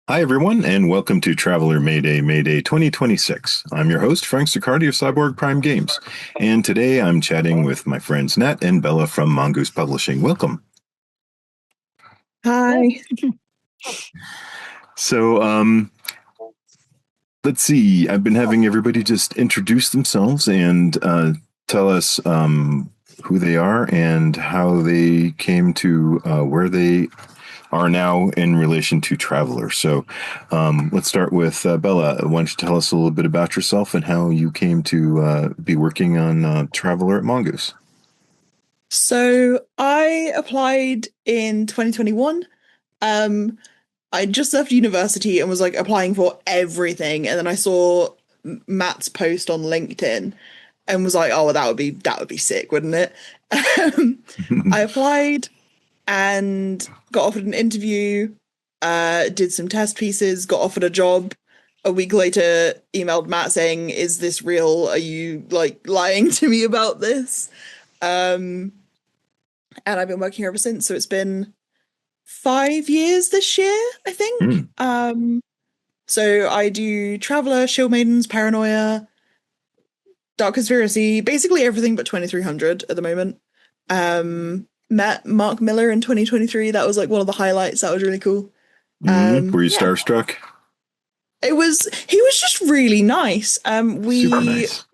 Hi, everyone, and welcome to Traveller Mayday 2026. I'm your host, Frank Succardi of CyborgPrime Games, and today I'm chatting with my friends Nat and Bella from Mongoose Publishing. Welcome. Hi. So, let's see. I've been having everybody just introduce themselves and tell us who they are and how they came to where they are now in relation to Traveller. So let's start with Bella. Why don't you tell us a little bit about yourself and how you came to be working on Traveller at Mongoose? So I applied in 2021. I just left university and was like applying for everything, and then I saw Matt's post on LinkedIn and was like, "Oh, well, that would be sick, wouldn't it?" I applied and got offered an interview, did some test pieces, got offered a job. A week later, emailed Matt saying, "Is this real? Are you like lying to me about this?" Um, and I've been working here ever since. So it's been 5 years this year, I think. Mm. So I do Traveller, Shield Maidens, Paranoia, Dark Conspiracy, basically everything but 2300 at the moment. Met Mark Miller in 2023. That was like one of the highlights. That was really cool. Were you Yeah, starstruck? he was just really nice. Super nice.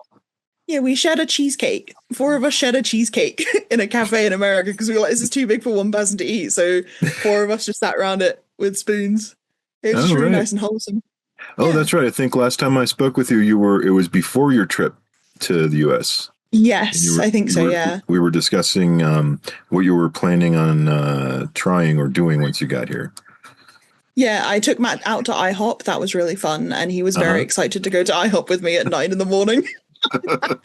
We shared a cheesecake. Four of us shared a cheesecake in a cafe in America because we were like, this is too big for one person to eat. So four of us just sat around it with spoons. It was Oh, just really right. nice and wholesome. Oh, Yeah. that's right. I think last time I spoke with you, it was before your trip to the US. And Yes, I think you so, were, yeah. we were discussing what you were planning on trying or doing once you got here. Yeah, I took Matt out to IHOP. That was really fun. And he was very Uh excited to go to IHOP with me at 9 in the morning. huh.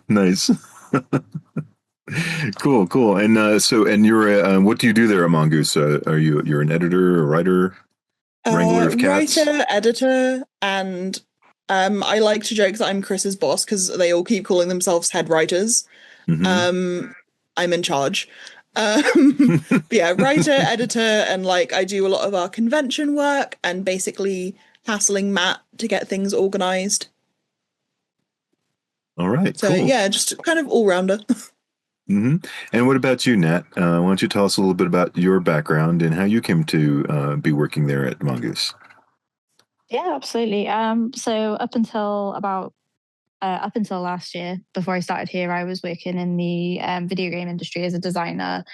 Nice. Cool, cool. And and you're what do you do there at Mongoose? You're an editor, a writer, wrangler of cats? Writer, editor, and I like to joke that I'm Chris's boss because they all keep calling themselves head writers. Hmm. Um, I'm in charge. But yeah, writer, editor, and like I do a lot of our convention work and basically hassling Matt to get things organized. All right, So cool. yeah, just kind of all rounder. Hmm. And what about you, Nat? Why don't you tell us a little bit about your background and how you came to be working there at Mongoose? Yeah, absolutely. So up until last year, before I started here, I was working in the video game industry as a designer,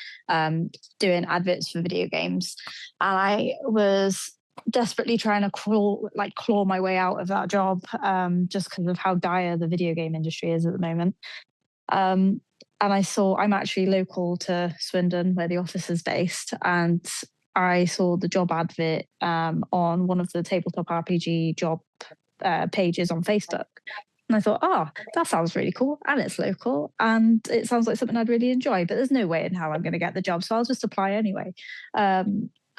doing adverts for video games, and I was desperately trying to claw my way out of that job, just because of how dire the video game industry is at the moment. Um, and I'm actually local to Swindon, where the office is based, and I saw the job advert on one of the tabletop RPG job pages on Facebook. And I thought, that sounds really cool. And it's local. And it sounds like something I'd really enjoy, but there's no way in how I'm going to get the job. So I'll just apply anyway.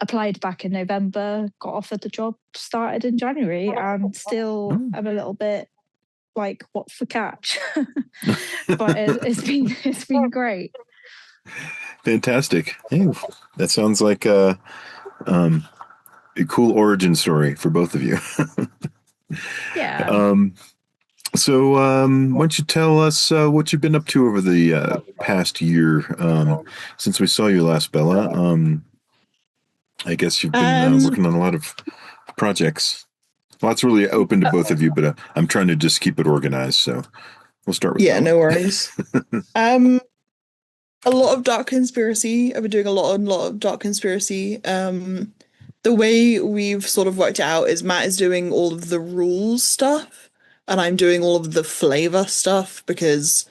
Applied back in November, got offered the job, started in January, and still am a little bit like, what's the catch? But it's been great. Fantastic. Hey, that sounds like a cool origin story for both of you. Yeah. Why don't you tell us what you've been up to over the past year since we saw you last, Bella? I guess you've been Um, working on a lot of projects. Well, it's really open to both of you, but I'm trying to just keep it organized. So we'll start with yeah, Bella. no worries. Um, a lot of Dark Conspiracy. I've been doing a lot of Dark Conspiracy. The way we've sort of worked it out is Matt is doing all of the rules stuff, and I'm doing all of the flavor stuff because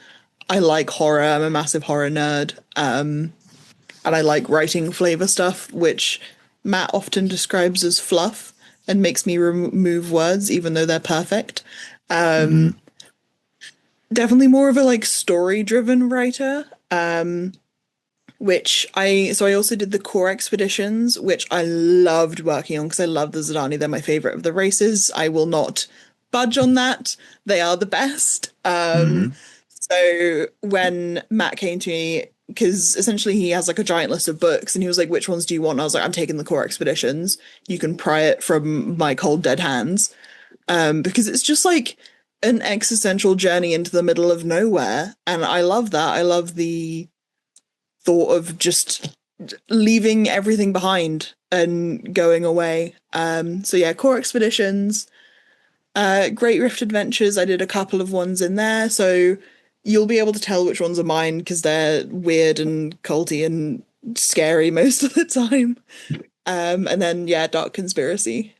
I like horror. I'm a massive horror nerd. And I like writing flavor stuff, which Matt often describes as fluff and makes me remove words, even though they're perfect. Hmm. Definitely more of a like story-driven writer. I also did the core expeditions, which I loved working on because I love the Zhodani. They're my favorite of the races. I will not budge on that. They are the best. Hmm. So when Matt came to me because essentially he has like a giant list of books, and he was like, which ones do you want? And I was like, I'm taking the core expeditions. You can pry it from my cold dead hands. Because it's just like an existential journey into the middle of nowhere. And I love that. I love the thought of just leaving everything behind and going away. So yeah, core expeditions, Great Rift Adventures. I did a couple of ones in there, so you'll be able to tell which ones are mine because they're weird and culty and scary most of the time. And then yeah, Dark Conspiracy.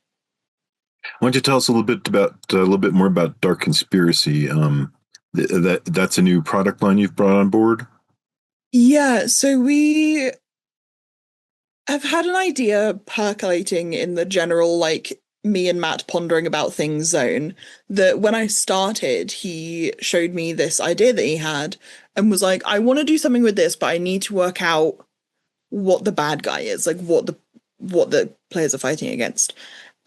Why don't you tell us a little bit more about Dark Conspiracy? That's a new product line you've brought on board. Yeah, so we have had an idea percolating in the general, like, me and Matt pondering about things zone, that when I started, he showed me this idea that he had and was like, I want to do something with this, but I need to work out what the bad guy is, like what the players are fighting against.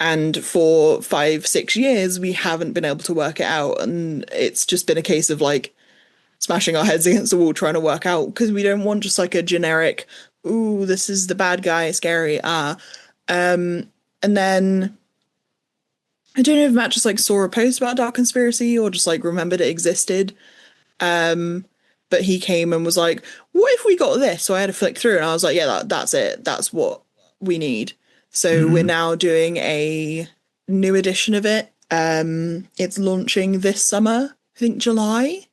And for 5-6 years, we haven't been able to work it out. And it's just been a case of like smashing our heads against the wall trying to work out, because we don't want just like a generic, ooh, this is the bad guy, scary, and then I don't know if Matt just like saw a post about Dark Conspiracy or just like remembered it existed. But he came and was like, what if we got this? So I had to flick through and I was like, yeah, that's it. That's what we need. So we're now doing a new edition of it. It's launching this summer, I think July.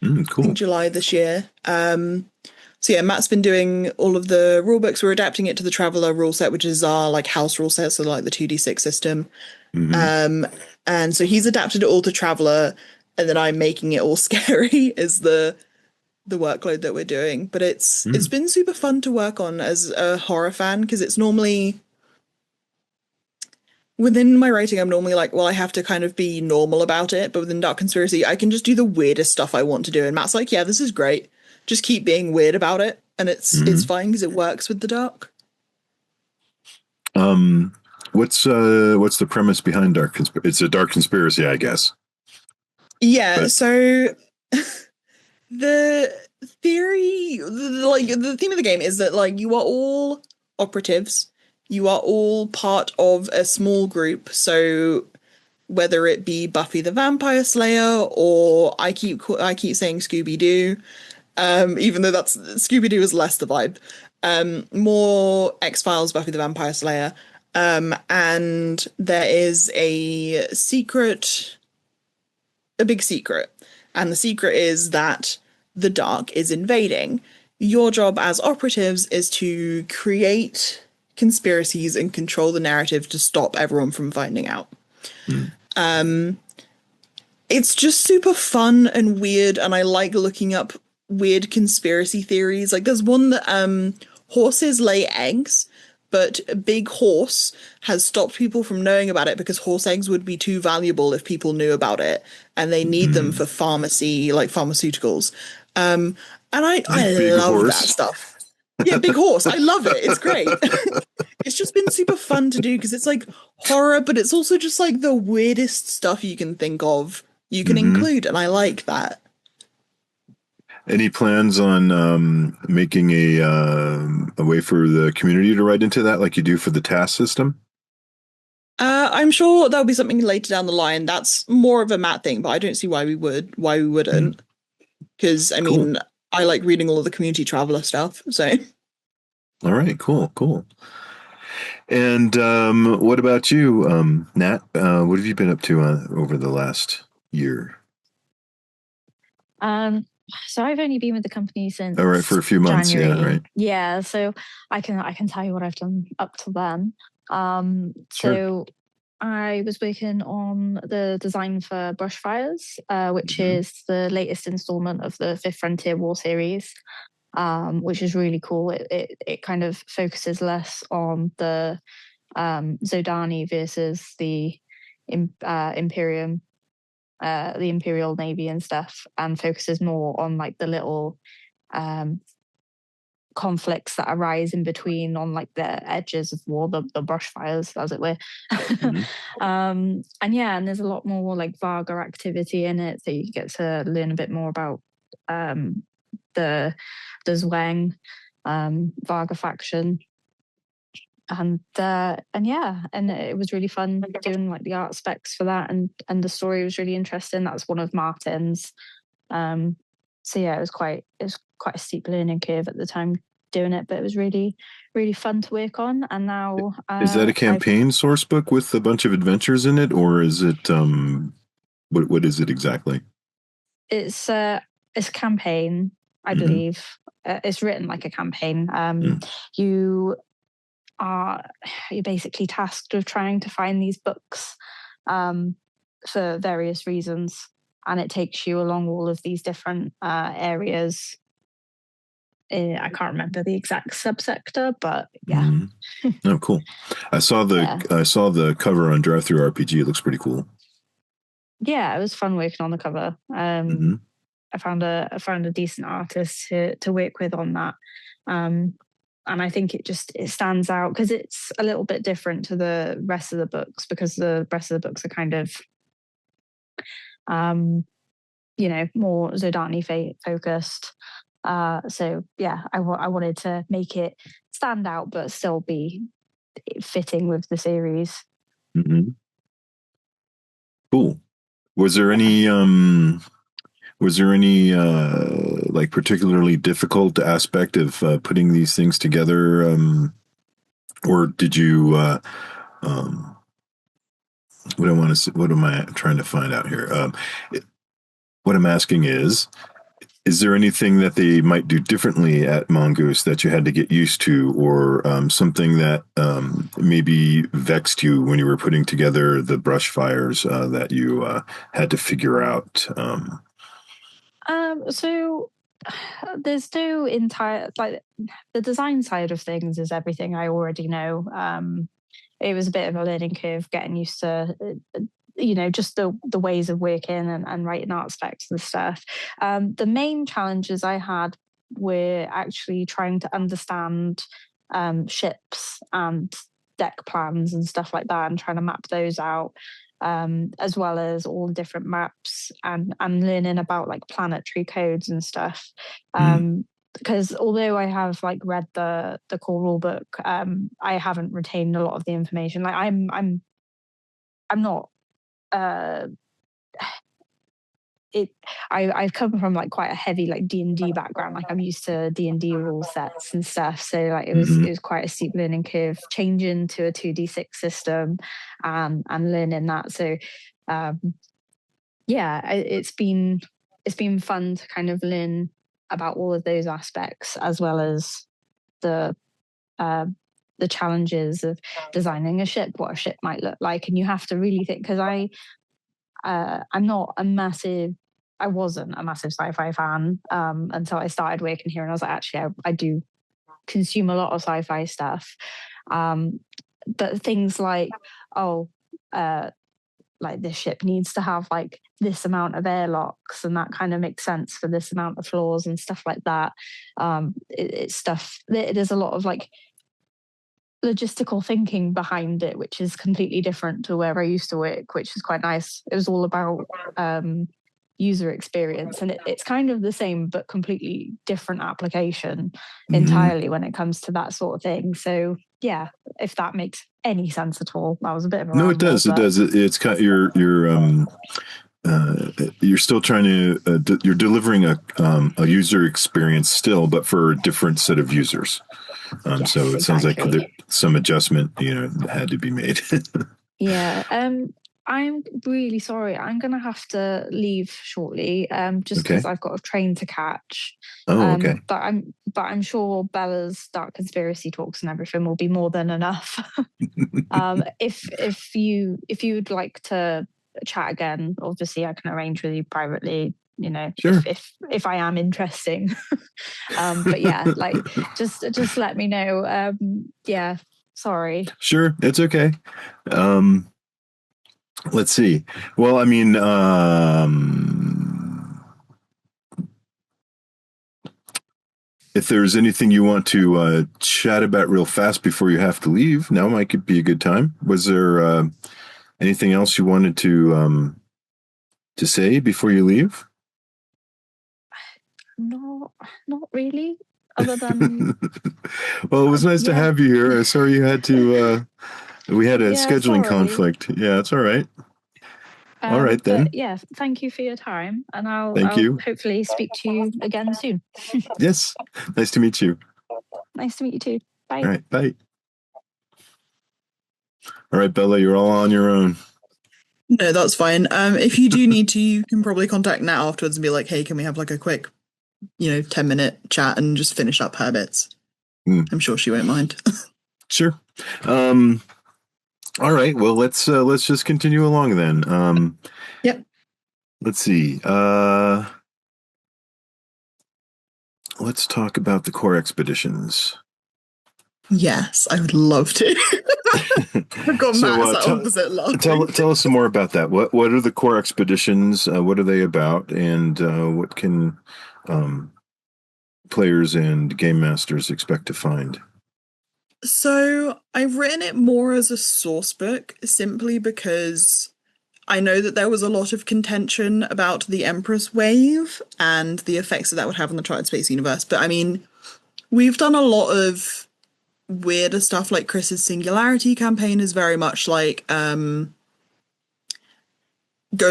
Cool. I think July this year. So yeah, Matt's been doing all of the rule books. We're adapting it to the Traveller rule set, which is our like house rule set, so like the 2d6 system. And so he's adapted it all to Traveller, and then I'm making it all scary is the workload that we're doing. But it's been super fun to work on as a horror fan, because it's normally within my writing, I'm normally like, well, I have to kind of be normal about it. But within Dark Conspiracy, I can just do the weirdest stuff I want to do. And Matt's like, yeah, this is great. Just keep being weird about it. And it's fine because it works with the dark. What's the premise behind Dark Conspiracy? It's a Dark Conspiracy, I guess. Yeah, so the theory, like the theme of the game is that like you are all operatives. You are all part of a small group. So whether it be Buffy the Vampire Slayer or I keep saying Scooby-Doo, even though that's Scooby-Doo is less the vibe. More X-Files, Buffy the Vampire Slayer. And there is a big secret. And the secret is that the dark is invading. Your job as operatives is to create conspiracies and control the narrative to stop everyone from finding out. It's just super fun and weird, and I like looking up weird conspiracy theories. Like there's one that horses lay eggs, but a big horse has stopped people from knowing about it because horse eggs would be too valuable if people knew about it, and they need them for pharmacy, like pharmaceuticals. And I love horse. that stuff. Yeah, big horse. I love it. It's great. It's just been super fun to do because it's like horror, but it's also just like the weirdest stuff you can think of, you can include, and I like that. Any plans on making a way for the community to write into that, like you do for the task system? I'm sure there'll be something later down the line. That's more of a Matt thing, but I don't see why we wouldn't. Because I mean, I like reading all of the community Traveller stuff. So, all right, cool. And what about you, Nat? What have you been up to over the last year? So I've only been with the company since for a few months. January. Yeah, right. Yeah, so I can tell you what I've done up till then. So I was working on the design for Brushfires, which is the latest installment of the Fifth Frontier War series, which is really cool. It kind of focuses less on the Zhodani versus the Imperium, the Imperial Navy and stuff, and focuses more on like the little conflicts that arise in between on like the edges of war, the brush fires, as it were. And there's a lot more like Varga activity in it, so you get to learn a bit more about the Zwang Varga faction. And it was really fun doing like the art specs for that, and the story was really interesting. That's one of Martin's. So yeah, it was quite a steep learning curve at the time doing it, but it was really, really fun to work on. And now is that a campaign source book with a bunch of adventures in it, or is it what is it exactly? It's a campaign, I believe. It's written like a campaign. You're basically tasked with trying to find these books for various reasons, and it takes you along all of these different areas. I can't remember the exact subsector, but yeah. Oh, cool! I saw the cover on Drive-Thru RPG. It looks pretty cool. Yeah, it was fun working on the cover. I found a decent artist to work with on that. And I think it stands out because it's a little bit different to the rest of the books, because the rest of the books are kind of, more Zhodani focused. So yeah, I wanted to make it stand out, but still be fitting with the series. Cool. Was there any like particularly difficult aspect of putting these things together, or did you what am I trying to find out here? What I'm asking is there anything that they might do differently at Mongoose that you had to get used to, or something that maybe vexed you when you were putting together the Brushfires that you had to figure out? So there's no entire, like, the design side of things is everything I already know. It was a bit of a learning curve getting used to, just the ways of working and writing art specs and stuff. The main challenges I had were actually trying to understand ships and deck plans and stuff like that, and trying to map those out. As well as all the different maps and learning about like planetary codes and stuff. Because although I have like read the core rule book, I haven't retained a lot of the information. Like I'm not. I've come from like quite a heavy like D&D background. Like I'm used to D&D rule sets and stuff. So like it was quite a steep learning curve changing to a 2d6 system and learning that. So it's been fun to kind of learn about all of those aspects, as well as the challenges of designing a ship, what a ship might look like. And you have to really think, because I wasn't a massive sci-fi fan until I started working here, and I was like, actually, I do consume a lot of sci-fi stuff. But things like, like this ship needs to have like this amount of airlocks, and that kind of makes sense for this amount of floors and stuff like that. It's stuff. There's a lot of like logistical thinking behind it, which is completely different to where I used to work, which is quite nice. It was all about user experience, and it's kind of the same but completely different application entirely when it comes to that sort of thing. So yeah, if that makes any sense at all. That was a bit of a No, it does. It does. It's kind of, you're still trying to you're delivering a user experience still, but for a different set of users. Yes, so it sounds like exactly. some adjustment had to be made. Yeah. I'm really sorry. I'm going to have to leave shortly, just because I've got a train to catch. Oh, okay. But I'm sure Bella's Dark Conspiracy talks and everything will be more than enough. If you'd like to chat again, obviously I can arrange with you privately. Sure. if I am interesting. But yeah, like just let me know. Yeah, sorry. Sure, it's okay. Let's see. Well, I mean, if there's anything you want to chat about real fast before you have to leave, now might be a good time. Was there anything else you wanted to say before you leave? No, not really. Other than well, it was nice to have you here. Sorry you had to. We had a scheduling conflict. Yeah, it's all right. All right then. But yeah, thank you for your time, and I'll you. hopefully speak to you again soon. Yes, nice to meet you. Nice to meet you too. Bye. All right, bye. All right, Bella, you're all on your own. No, that's fine. If you do need to, you can probably contact Nat afterwards and be like, hey, can we have like a quick, 10-minute chat and just finish up her bits? I'm sure she won't mind. Sure. All right. Well, let's just continue along then. Yep. Let's see. Let's talk about the core expeditions. Yes, I would love to. I've got Matt's opposite laughing. Tell us some more about that. What are the core expeditions? What are they about? And what can players and game masters expect to find? So I've written it more as a source book, simply because I know that there was a lot of contention about the Empress wave and the effects that would have on the Charted Space Universe. But I mean, we've done a lot of weirder stuff, like Chris's Singularity campaign is very much like goes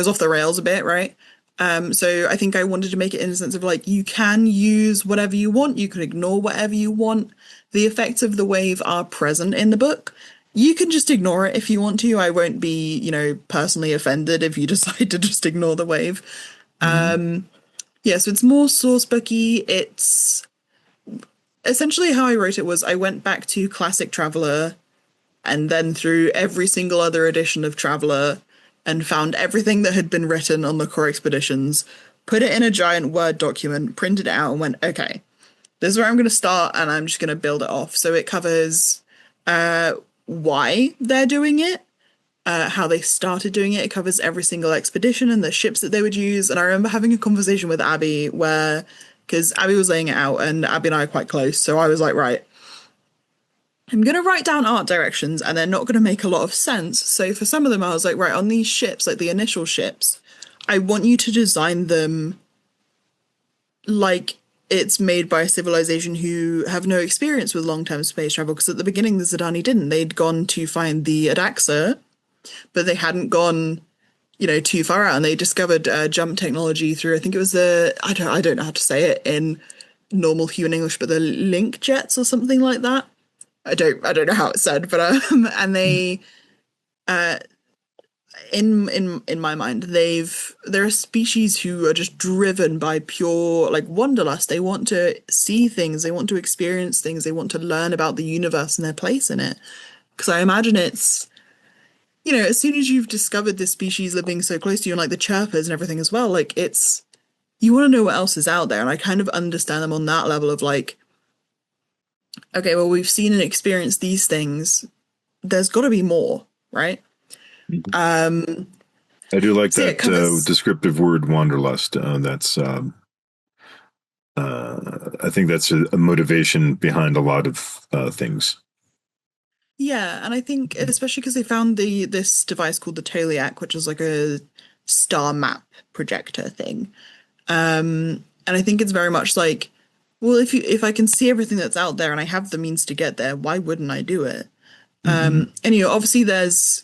off the rails a bit, right? So I think I wanted to make it in a sense of like, you can use whatever you want, you can ignore whatever you want. The effects of the wave are present in the book. You can just ignore it if you want to. I won't be, personally offended if you decide to just ignore the wave. So it's more sourcebooky. It's essentially how I wrote it was I went back to classic Traveller and then through every single other edition of Traveller and found everything that had been written on the core expeditions, put it in a giant Word document, printed it out, and went, okay, this is where I'm going to start, and I'm just going to build it off. So it covers why they're doing it, how they started doing it. It covers every single expedition and the ships that they would use. And I remember having a conversation with Abby because Abby was laying it out, and Abby and I are quite close. So I was like, right, I'm going to write down art directions and they're not going to make a lot of sense. So for some of them, I was like, right, on these ships, like the initial ships, I want you to design them like it's made by a civilization who have no experience with long-term space travel. Because at the beginning, the Zhodani didn't. They'd gone to find the Adaxa, but they hadn't gone, too far out. And they discovered jump technology through, I think it was I don't know how to say it in normal human English, but the link jets or something like that. I don't know how it's said, but and they in my mind they're a species who are just driven by pure like wanderlust. They want to see things, they want to experience things, they want to learn about the universe and their place in it. Because I imagine it's as soon as you've discovered this species living so close to you and like the chirpers and everything as well, like it's you want to know what else is out there. And I kind of understand them on that level of like, okay, well, we've seen and experienced these things. There's got to be more, right? I do like that descriptive word, wanderlust. That's, I think that's a motivation behind a lot of things. Yeah, and I think especially because they found this device called the Toliac, which is like a star map projector thing. And I think it's very much like, well, if I can see everything that's out there and I have the means to get there, why wouldn't I do it? And obviously there's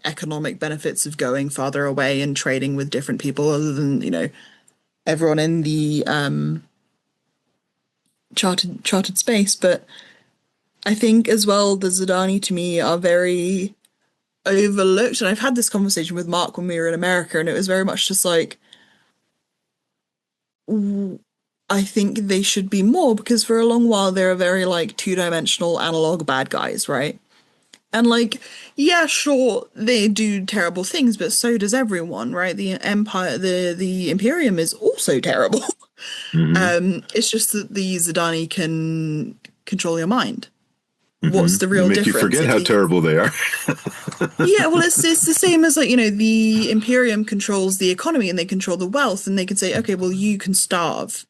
economic benefits of going farther away and trading with different people other than everyone in the charted space. But I think as well the Zhodani to me are very overlooked, and I've had this conversation with Mark when we were in America, and it was very much just like, I think they should be more, because for a long while they're a very like two-dimensional analog bad guys, right? And like, yeah, sure, they do terrible things, but so does everyone, right? The Empire, the Imperium is also terrible. It's just that the Zhodani can control your mind. What's the real difference? Make you forget how terrible they are. Yeah, well, it's the same as like, the Imperium controls the economy and they control the wealth, and they can say, okay, well, you can starve.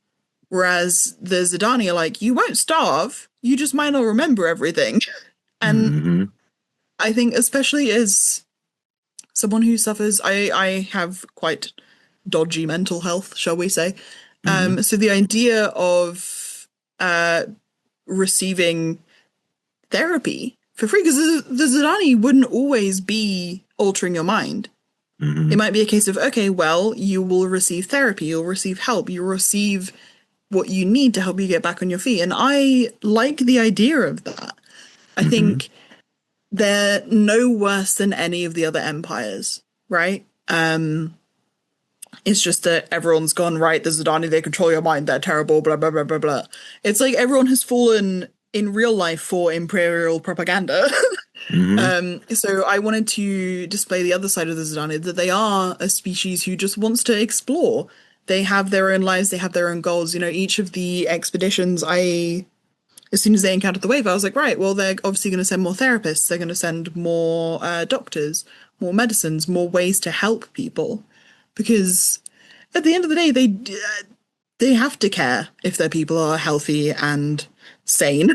Whereas the Zhodani are like, you won't starve, you just might not remember everything. And I think especially as someone who suffers, I have quite dodgy mental health, shall we say. So the idea of receiving therapy for free, because the Zhodani wouldn't always be altering your mind. It might be a case of, okay, well, you will receive therapy, you'll receive help, you'll receive what you need to help you get back on your feet. And I like the idea of that. I think they're no worse than any of the other empires, right? It's just that everyone's gone, right, the Zhodani, they control your mind, they're terrible, blah, blah, blah, blah, blah. It's like everyone has fallen in real life for imperial propaganda. So I wanted to display the other side of the Zhodani, that they are a species who just wants to explore. They have their own lives, they have their own goals. You know, each of the expeditions, as soon as they encountered the wave, I was like, right, well, they're obviously going to send more therapists, they're going to send more doctors, more medicines, more ways to help people. Because at the end of the day, they have to care if their people are healthy and sane,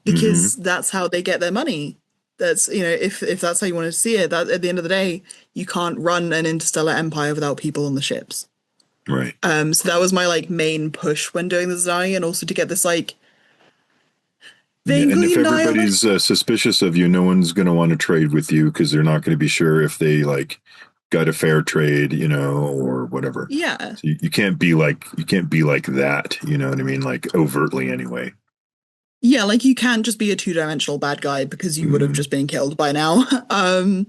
because that's how they get their money. That's, you know, if that's how you want to see it, that at the end of the day, you can't run an interstellar empire without people on the ships. Right. So that was my like main push when doing the Zhodani, and also to get this like and if vaguely everybody's suspicious of you, no one's going to want to trade with you because they're not going to be sure if they like got a fair trade, you know, or whatever. Yeah. So you can't be like that, you know what I mean? Like overtly anyway. Yeah, like you can't just be a two-dimensional bad guy because you would have just been killed by now. And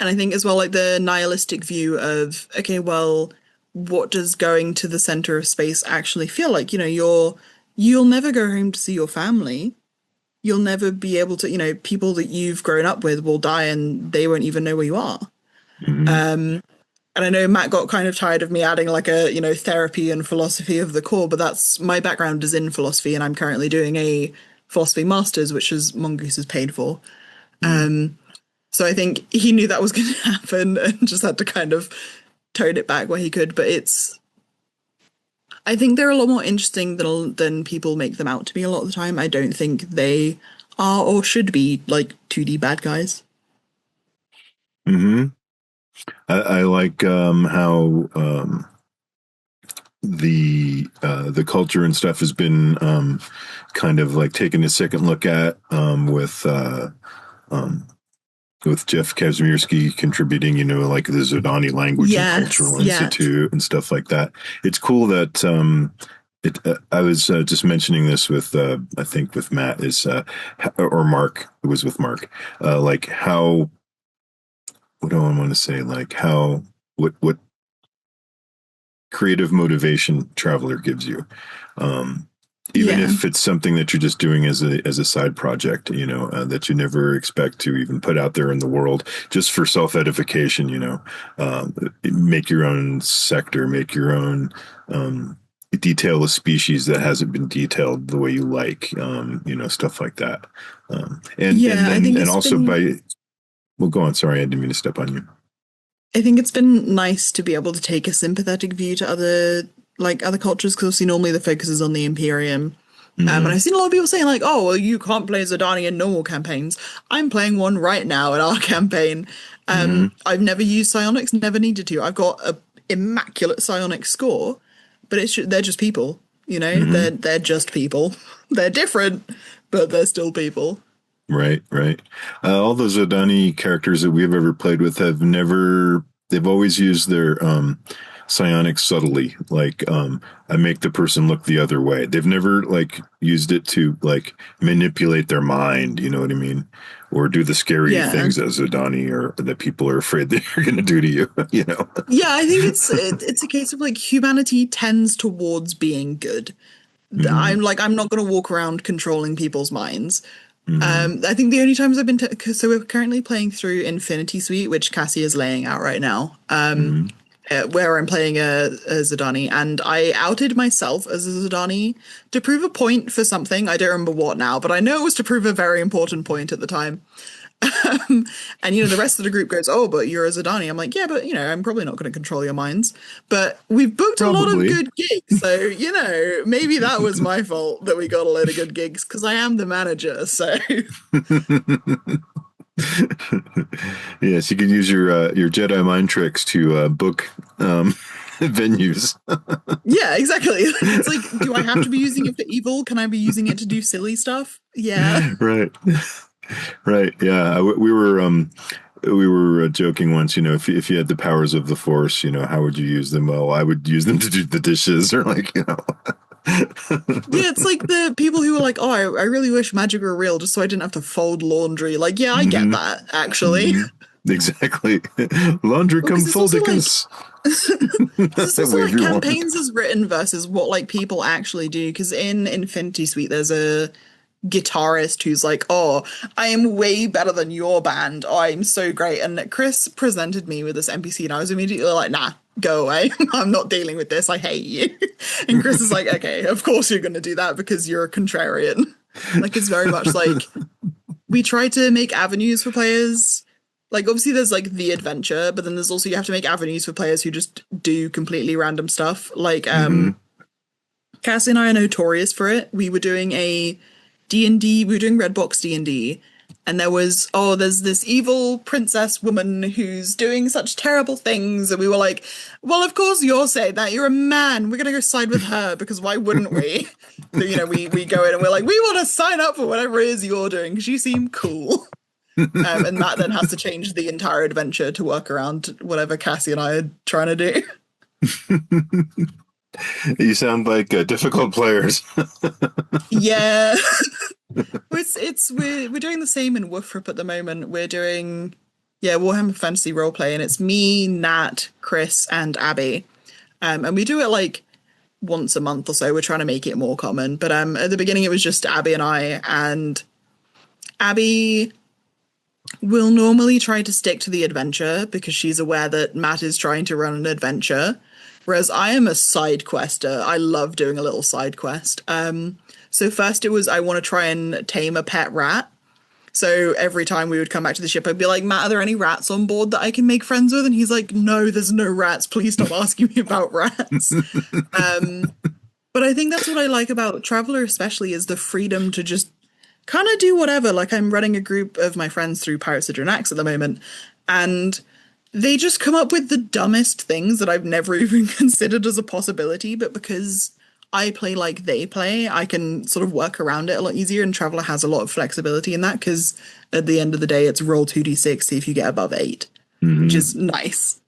I think as well, like the nihilistic view of, okay, well, what does going to the center of space actually feel like? You know, you'll never go home to see your family. You'll never be able to, you know, people that you've grown up with will die and they won't even know where you are. And I know Matt got kind of tired of me adding like a, you know, therapy and philosophy of the core, but that's my background is in philosophy, and I'm currently doing a philosophy master's, which is Mongoose has paid for. So I think he knew that was going to happen and just had to kind of tone it back where he could. But I think they're a lot more interesting than people make them out to be a lot of the time. I don't think they are or should be like 2D bad guys. I like how the culture and stuff has been kind of like taken a second look at with Jeff Kazimierski contributing, you know, like the Zhodani Language and Cultural Institute and stuff like that. It's cool that I was just mentioning this with I think with Matt or Mark. It was with Mark. Like how, what do I want to say? Like how what creative motivation Traveller gives you. Even if it's something that you're just doing as a side project, you know, that you never expect to even put out there in the world, just for self-edification, you know, make your own sector, make your own, detail a species that hasn't been detailed the way you like, you know, stuff like that. And also well, go on. Sorry, I didn't mean to step on you. I think it's been nice to be able to take a sympathetic view to other cultures, because obviously normally the focus is on the Imperium. And I've seen a lot of people saying like, oh, well, you can't play Zhodani in normal campaigns. I'm playing one right now in our campaign. I've never used psionics, never needed to. I've got an immaculate psionics score, but they're just people, you know? They're just people. They're different, but they're still people. Right. All those Zhodani characters that we've ever played with they've always used their psionics subtly. Like, I make the person look the other way. They've never like used it to like manipulate their mind, you know what I mean? Or do the scary things that Zhodani or that people are afraid they're going to do to you, you know? Yeah, I think it's a case of like humanity tends towards being good. I'm not going to walk around controlling people's minds. I think the only times I've been so we're currently playing through Infinity Suite, which Cassie is laying out right now, where I'm playing a Zhodani, and I outed myself as a Zhodani to prove a point for something. I don't remember what now, but I know it was to prove a very important point at the time. And you know, the rest of the group goes, oh, but you're a Zhodani. I'm like, yeah, but you know, I'm probably not going to control your minds. But we've booked a lot of good gigs, so you know, maybe that was my fault that we got a load of good gigs, because I am the manager. So yes, you can use your Jedi mind tricks to book venues. Yeah, exactly. It's like, do I have to be using it for evil? Can I be using it to do silly stuff? Yeah. Right. Right. Yeah. We were joking once, if you had the powers of the force, how would you use them? Well, I would use them to do the dishes or Yeah, it's like the people who are like, oh, I really wish magic were real just so I didn't have to fold laundry. Like, yeah, I get that, actually. Exactly. Laundry come foldicus. This is like campaigns as written versus what like people actually do. Because in Infinity Suite, there's a guitarist who's like, oh, I am way better than your band. Oh, I'm so great. And Chris presented me with this NPC and I was immediately like, nah, go away. I'm not dealing with this. I hate you. And Chris is like, okay, of course you're going to do that because you're a contrarian. Like, it's very much like we try to make avenues for players. Like, obviously there's like the adventure, but then there's also, you have to make avenues for players who just do completely random stuff. Like, Cassie and I are notorious for it. We were doing a D&D, we were doing Redbox D&D, and there's this evil princess woman who's doing such terrible things, and we were like, well, of course you're saying that, you're a man, we're gonna go side with her, because why wouldn't we? So, we go in and we're like, we want to sign up for whatever it is you're doing, because you seem cool. And Matt then has to change the entire adventure to work around whatever Cassie and I are trying to do. You sound like difficult players. Yeah. We're doing the same in Woofrup at the moment. We're doing Warhammer Fantasy Roleplay, and it's me, Nat, Chris, and Abby. And we do it like once a month or so. We're trying to make it more common. But at the beginning it was just Abby and I, and Abby will normally try to stick to the adventure because she's aware that Matt is trying to run an adventure. Whereas I am a side quester. I love doing a little side quest. So first it was, I want to try and tame a pet rat. So every time we would come back to the ship, I'd be like, Matt, are there any rats on board that I can make friends with? And he's like, no, there's no rats. Please stop asking me about rats. But I think that's what I like about Traveller especially, is the freedom to just kind of do whatever. Like, I'm running a group of my friends through Pirates of Dranax at the moment, and they just come up with the dumbest things that I've never even considered as a possibility, but because I play like they play, I can sort of work around it a lot easier, and Traveller has a lot of flexibility in that, because at the end of the day, it's roll 2d6, see if you get above 8, which is nice.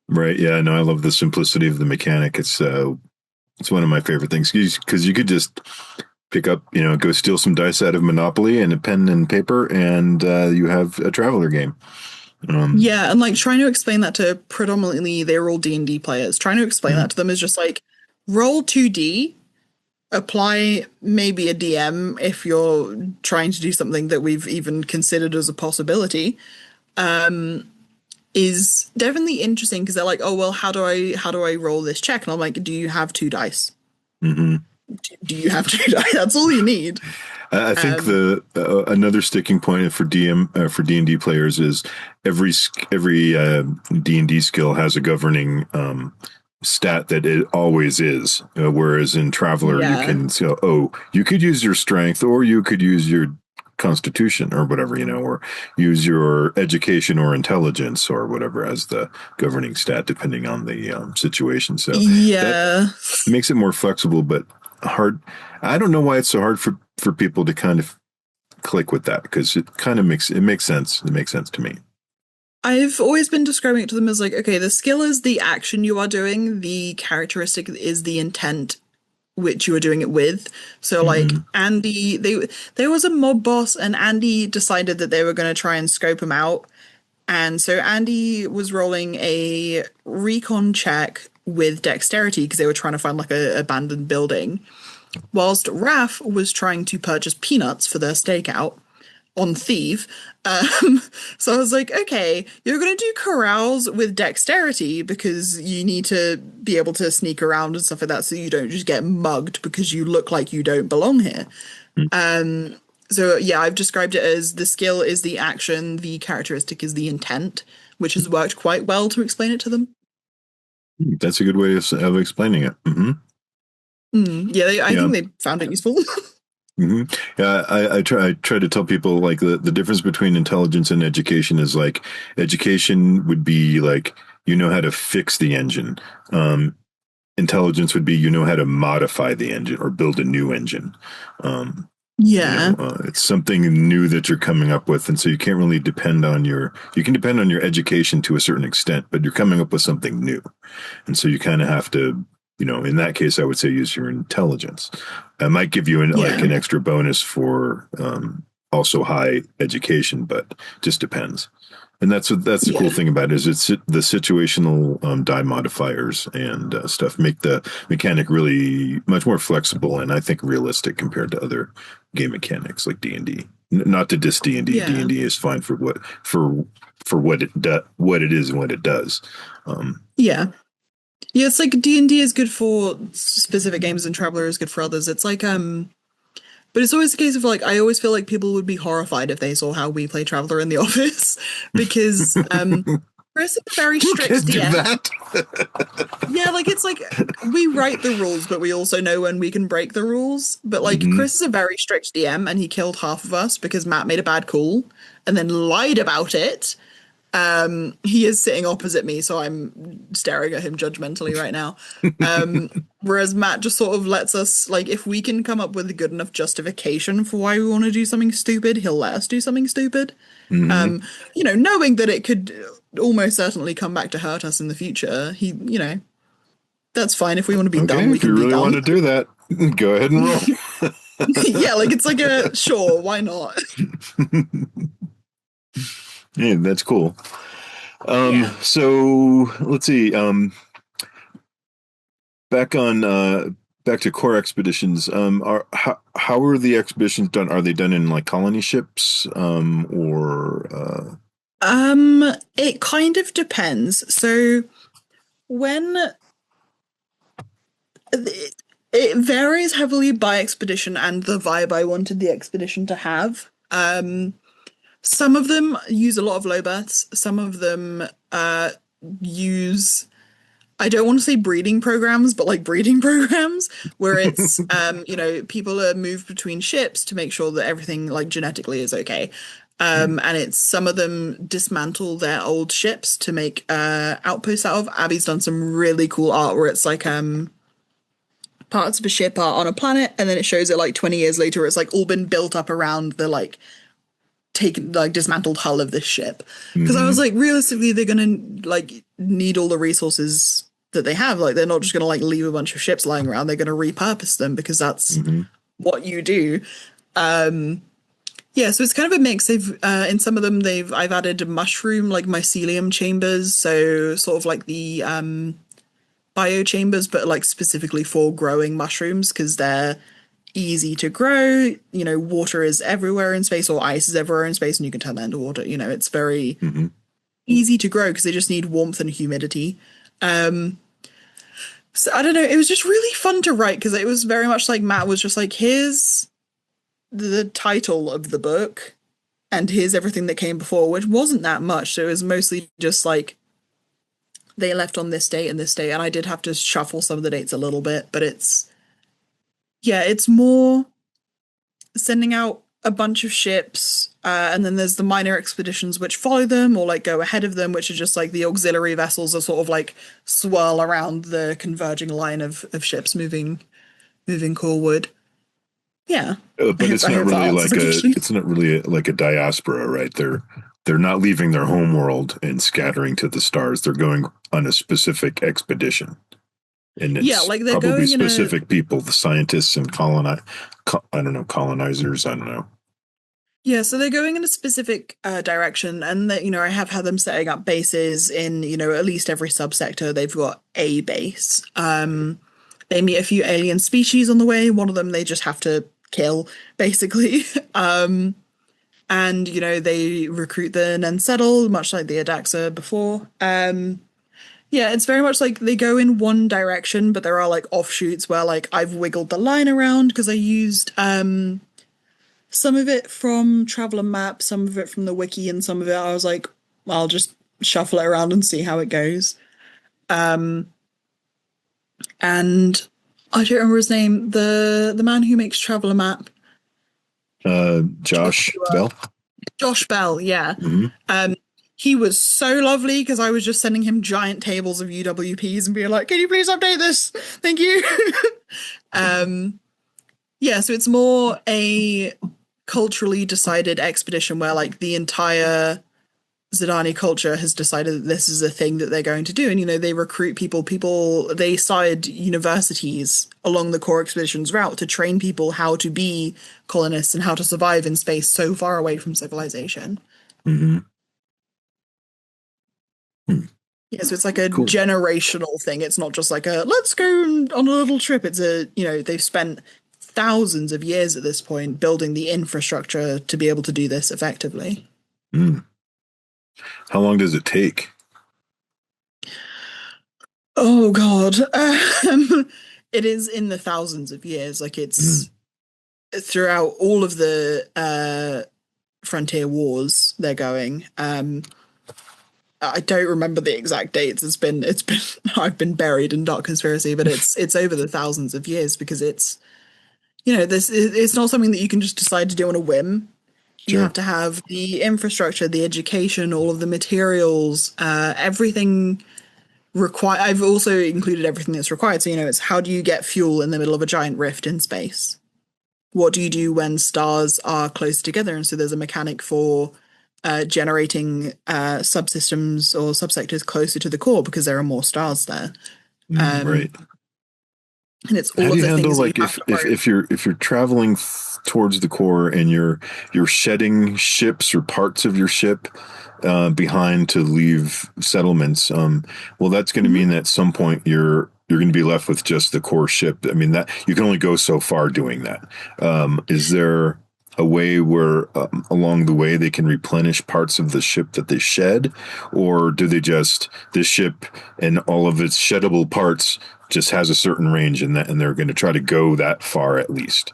Right, yeah, no, I love the simplicity of the mechanic. It's one of my favorite things, because you could just pick up, go steal some dice out of Monopoly and a pen and paper, and you have a Traveller game. Yeah, and like trying to explain that to predominantly they're all D&D players. Trying to explain that to them is just like, roll 2D, apply maybe a DM if you're trying to do something that we've even considered as a possibility. Is definitely interesting, because they're like, oh well, how do I roll this check? And I'm like, do you have 2 dice? Do you have 2 dice? That's all you need. I think another sticking point for D&D players is every D&D skill has a governing stat that it always is. Whereas in Traveller, you can say, you could use your strength, or you could use your constitution, or whatever, or use your education or intelligence or whatever as the governing stat, depending on the situation. So that makes it more flexible, but hard. I don't know why it's so hard for people to kind of click with that, because it kind of makes sense. It makes sense to me. I've always been describing it to them as like, okay, the skill is the action you are doing, the characteristic is the intent which you are doing it with. So like Andy, there was a mob boss, and Andy decided that they were going to try and scope him out. And so Andy was rolling a recon check with dexterity because they were trying to find like a abandoned building, whilst Raph was trying to purchase peanuts for their stakeout on Thief. So I was like, okay, you're going to do corrals with dexterity because you need to be able to sneak around and stuff like that, so you don't just get mugged because you look like you don't belong here. So yeah, I've described it as the skill is the action, the characteristic is the intent, which has worked quite well to explain it to them. That's a good way of explaining it. Yeah, I think they found it useful. Yeah, I try to tell people like the difference between intelligence and education is like education would be like you know how to fix the engine. Intelligence would be you know how to modify the engine or build a new engine. Yeah. It's something new that you're coming up with, and so you can't really depend on you can depend on your education to a certain extent, but you're coming up with something new, and so you kind of have to, in that case, I would say use your intelligence. I might give you like an extra bonus for also high education, but just depends. And that's the cool thing about it is it's the situational die modifiers and stuff make the mechanic really much more flexible and I think realistic compared to other game mechanics like D&D. Not to diss D&D. Yeah. D&D is fine for what it is and what it does. Yeah, it's like D&D is good for specific games and Traveller is good for others. It's like but it's always the case of like I always feel like people would be horrified if they saw how we play Traveller in the office because Chris is a very strict DM. Yeah, like it's like we write the rules, but we also know when we can break the rules. But like Chris is a very strict DM, and he killed half of us because Matt made a bad call and then lied about it. He is sitting opposite me, so I'm staring at him judgmentally right now. Whereas Matt just sort of lets us, like, if we can come up with a good enough justification for why we want to do something stupid, he'll let us do something stupid. Knowing that it could almost certainly come back to hurt us in the future. That's fine. If we want to be dumb, we can be dumb. If you really want to do that, go ahead and roll. Yeah, like it's like sure, why not? Yeah, that's cool. So let's see. Back to core expeditions. How are the expeditions done? Are they done in like colony ships, or? It kind of depends. So when it varies heavily by expedition and the vibe I wanted the expedition to have. Some of them use a lot of low berths. Some of them use, I don't want to say breeding programs, but like breeding programs where it's, people are moved between ships to make sure that everything like genetically is okay. And it's some of them dismantle their old ships to make outposts out of. Abby's done some really cool art where it's like parts of a ship are on a planet and then it shows it like 20 years later. It's like all been built up around the like dismantled hull of this ship, because I was like, realistically they're gonna like need all the resources that they have. Like they're not just gonna like leave a bunch of ships lying around, they're gonna repurpose them because that's what you do. So it's kind of a mix. They've in some of them I've added mushroom like mycelium chambers, so sort of like the bio chambers, but like specifically for growing mushrooms because they're easy to grow. Water is everywhere in space, or ice is everywhere in space, and you can turn that into water. It's very easy to grow because they just need warmth and humidity. So I don't know, it was just really fun to write because it was very much like Matt was just like, here's the title of the book and here's everything that came before, which wasn't that much. So it was mostly just like they left on this date and this date, and I did have to shuffle some of the dates a little bit, but it's more sending out a bunch of ships, and then there's the minor expeditions which follow them or like go ahead of them, which are just like the auxiliary vessels that sort of like swirl around the converging line of ships moving forward. Yeah, but it's not really like a diaspora, right? They're not leaving their home world and scattering to the stars. They're going on a specific expedition. And it's like they're probably going specific people, the scientists and colonizers, I don't know. Yeah, so they're going in a specific direction, and that I have had them setting up bases in at least every subsector. They've got a base. They meet a few alien species on the way. One of them they just have to kill, basically. And they recruit them and settle, much like the Adaxa before. Yeah, it's very much like they go in one direction, but there are like offshoots where like I've wiggled the line around because I used some of it from Traveller Map, some of it from the wiki, and some of it I was like, I'll just shuffle it around and see how it goes. And I don't remember his name, the man who makes Traveller Map. Josh Bell. Josh Bell, yeah. he was so lovely because I was just sending him giant tables of UWPs and being like, "Can you please update this? Thank you." Yeah, so it's more a culturally decided expedition where like the entire Zhodani culture has decided that this is a thing that they're going to do. And, you know, they recruit people, they started universities along the core expeditions route to train people how to be colonists and how to survive in space so far away from civilization. Mm-hmm. Yeah, so it's like a generational thing. It's not just like a, let's go on a little trip. It's a, you know, they've spent thousands of years at this point building the infrastructure to be able to do this effectively. Mm. How long does it take? Oh God. It is in the thousands of years. Like it's throughout all of the frontier wars they're going. I don't remember the exact dates. It's been I've been buried in dark conspiracy, but it's over the thousands of years because it's, you know, it's not something that you can just decide to do on a whim. You have to have the infrastructure, the education, all of the materials, everything required. I've also included everything that's required. So, you know, it's how do you get fuel in the middle of a giant rift in space? What do you do when stars are close together? And so there's a mechanic for generating subsystems or subsectors closer to the core because there are more stars there. Right. And it's all how of do you the handle things like if you're traveling towards the core and you're shedding ships or parts of your ship behind to leave settlements, well, that's going to mean that at some point you're going to be left with just the core ship. I mean, that you can only go so far doing that. Is there a way where along the way they can replenish parts of the ship that they shed, or do they just, the ship and all of its sheddable parts just has a certain range and they're going to try to go that far at least?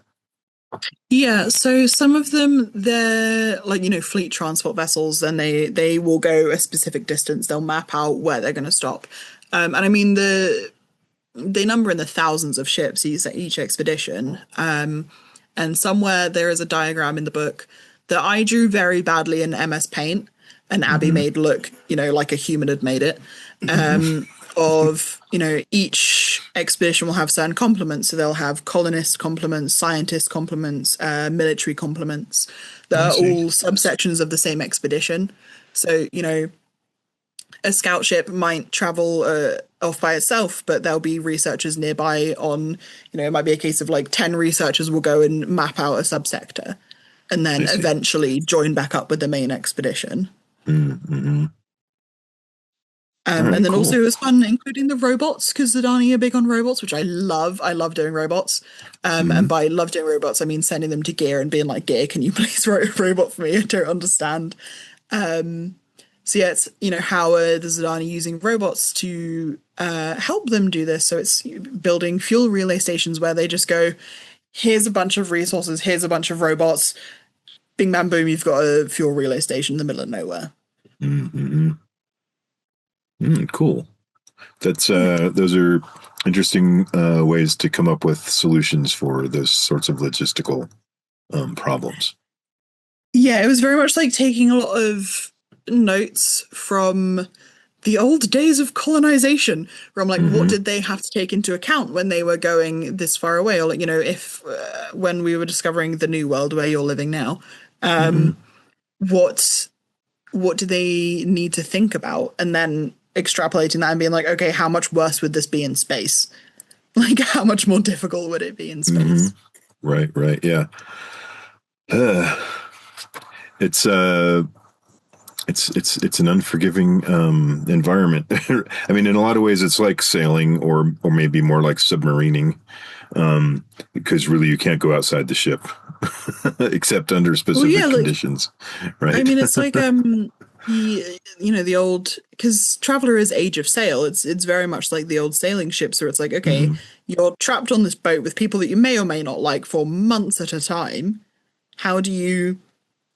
Yeah, so some of them, they're like, you know, fleet transport vessels, and they will go a specific distance. They'll map out where they're going to stop. And I mean, they number in the thousands of ships each expedition. And somewhere there is a diagram in the book that I drew very badly in MS Paint, and Abby made look, you know, like a human had made it. Of, you know, each expedition will have certain complements. So they'll have colonist complements, scientist complements, military complements that are all subsections of the same expedition. So, you know, a scout ship might travel off by itself, but there'll be researchers nearby on, you know, it might be a case of like 10 researchers will go and map out a subsector and then eventually join back up with the main expedition. And then also it was fun including the robots, because Zhodani are big on robots, which I love. I love doing robots. And by love doing robots, I mean sending them to Gear and being like, Gear, can you please write a robot for me? I don't understand. So yeah, it's, you know, how are the Zhodani using robots to help them do this? So it's building fuel relay stations where they just go, here's a bunch of resources, here's a bunch of robots. Bing, bam, boom, you've got a fuel relay station in the middle of nowhere. Cool. That's those are interesting ways to come up with solutions for those sorts of logistical problems. Yeah, it was very much like taking a lot of notes from the old days of colonization, where I'm like, what did they have to take into account when they were going this far away? Or, like, you know, if when we were discovering the new world where you're living now, what do they need to think about? And then extrapolating that and being like, okay, how much worse would this be in space? Like, how much more difficult would it be in space? Right, yeah. It's an unforgiving environment. I mean, in a lot of ways, it's like sailing, or maybe more like submarining, because really you can't go outside the ship except under specific conditions, right? I mean, it's like the old, because Traveller is Age of Sail. It's very much like the old sailing ships, where it's like, okay, you're trapped on this boat with people that you may or may not like for months at a time. How do you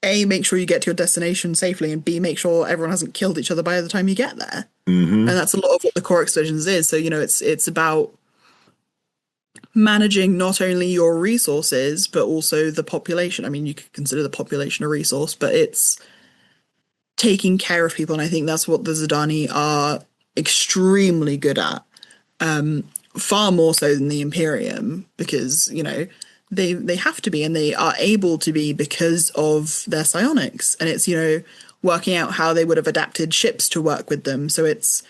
A, make sure you get to your destination safely, and B, make sure everyone hasn't killed each other by the time you get there? And that's a lot of what the core expeditions is. So, you know, it's about managing not only your resources, but also the population. I mean, you could consider the population a resource, but it's taking care of people, and I think that's what the Zhodani are extremely good at. Far more so than the Imperium, because, you know, they have to be, and they are able to be because of their psionics. And it's, you know, working out how they would have adapted ships to work with them. So it's,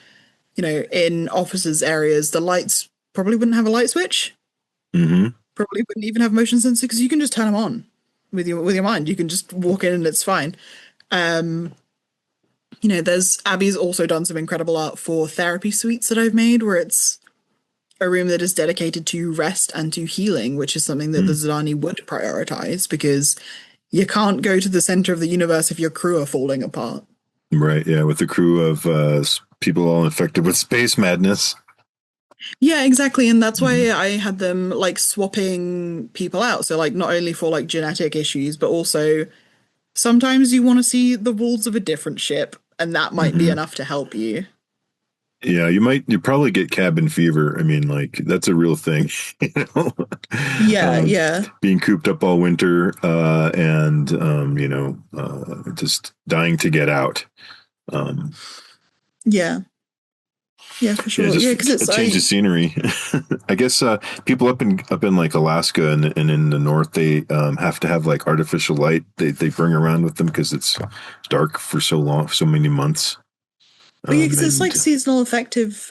you know, in officers' areas, the lights probably wouldn't have a light switch. Mm-hmm. Probably wouldn't even have motion sensor, because you can just turn them on with your mind. You can just walk in and it's fine. You know, Abby's also done some incredible art for therapy suites that I've made, where it's a room that is dedicated to rest and to healing, which is something that the Zhodani would prioritize, because you can't go to the center of the universe if your crew are falling apart. Right. Yeah. With the crew of people all infected with space madness. Yeah, exactly. And that's why I had them like swapping people out. So like not only for like genetic issues, but also sometimes you want to see the walls of a different ship, and that might be enough to help you. Yeah, you probably get cabin fever. I mean, like, that's a real thing. You know? Yeah. Being cooped up all winter, and you know, just dying to get out. Yeah, for sure. Yeah, because it's a change of scenery. I guess people up in like Alaska and in the north, they have to have like artificial light they bring around with them because it's dark for so long, so many months. Well, yeah, because it's like seasonal affective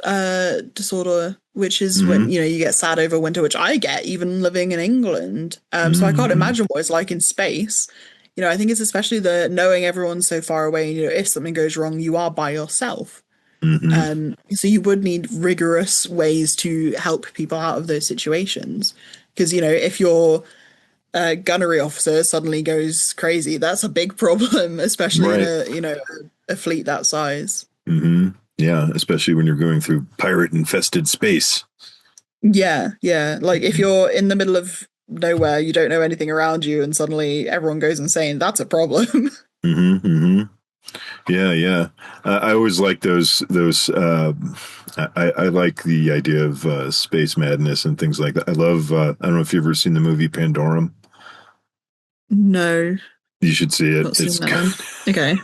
disorder, which is when, you know, you get sad over winter, which I get even living in England. So I can't imagine what it's like in space. You know, I think it's especially the knowing everyone's so far away. You know, if something goes wrong, you are by yourself. So you would need rigorous ways to help people out of those situations. Because, you know, if your gunnery officer suddenly goes crazy, that's a big problem, especially in a, you know, a fleet that size. Yeah, especially when you're going through pirate-infested space. Yeah. Like if you're in the middle of nowhere, you don't know anything around you, and suddenly everyone goes insane, that's a problem. Yeah. I always like those. I like the idea of space madness and things like that. I love. I don't know if you've ever seen the movie Pandorum. No. You should see it. Not seen that one. Okay.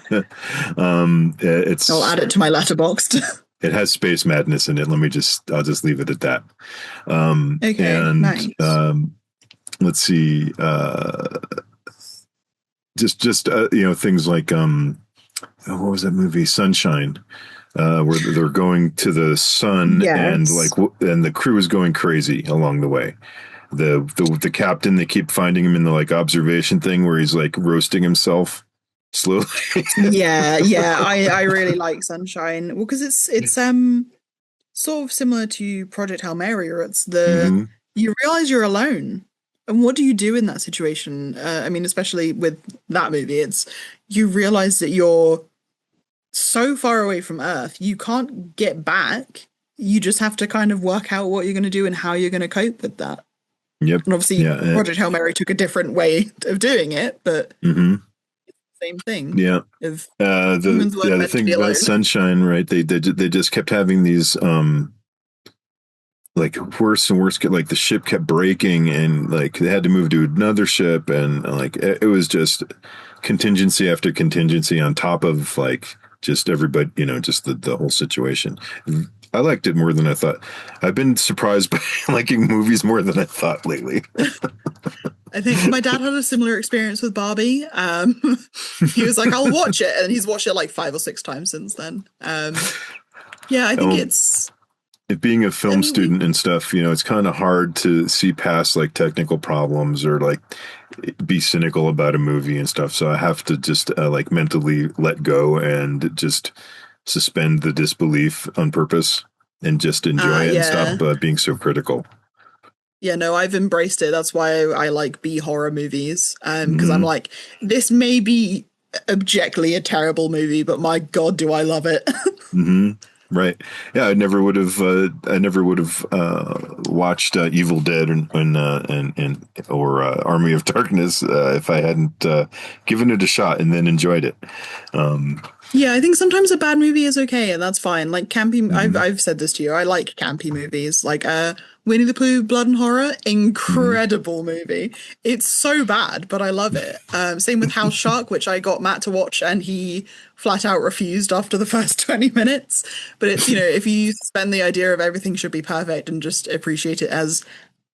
I'll add it to my letterboxd. It has space madness in it. I'll just leave it at that. Okay. And nice. let's see. Just you know, things like what was that movie? Sunshine. Where they're going to the sun, and the crew is going crazy along the way. The captain, they keep finding him in the like observation thing where he's like roasting himself slowly. yeah. I really like Sunshine. Well, because it's sort of similar to Project Hail Mary, or it's you realize you're alone. And what do you do in that situation? I mean, especially with that movie, you realize that you're so far away from Earth, you can't get back. You just have to kind of work out what you're going to do and how you're going to cope with that. Yep. And obviously, Project Hail Mary took a different way of doing it, but it's the same thing. Yeah. The thing about Sunshine, right? They just kept having these like worse and worse. Like the ship kept breaking, and like they had to move to another ship, and like it was just contingency after contingency on top of like just everybody, you know, just the whole situation. I liked it more than I thought. I've been surprised by liking movies more than I thought lately. I think my dad had a similar experience with Barbie. He was like, I'll watch it. And he's watched it like 5 or 6 times since then. Yeah, I think it being a film student and stuff, you know, it's kind of hard to see past like technical problems or like be cynical about a movie and stuff. So I have to just like mentally let go and just suspend the disbelief on purpose and just enjoy it and stop being so critical. Yeah, no, I've embraced it. That's why I like B horror movies. Because I'm like, this may be objectively a terrible movie, but my God, do I love it. Right. Yeah, I never would have watched Evil Dead or Army of Darkness if I hadn't given it a shot and then enjoyed it. Yeah, I think sometimes a bad movie is okay, and that's fine. Like campy, I've said this to you. I like campy movies. Like Winnie the Pooh, Blood and Horror, incredible movie. It's so bad, but I love it. Same with House Shark, which I got Matt to watch, and he flat out refused after the first 20 minutes. But it's, if you spend the idea of everything should be perfect and just appreciate it as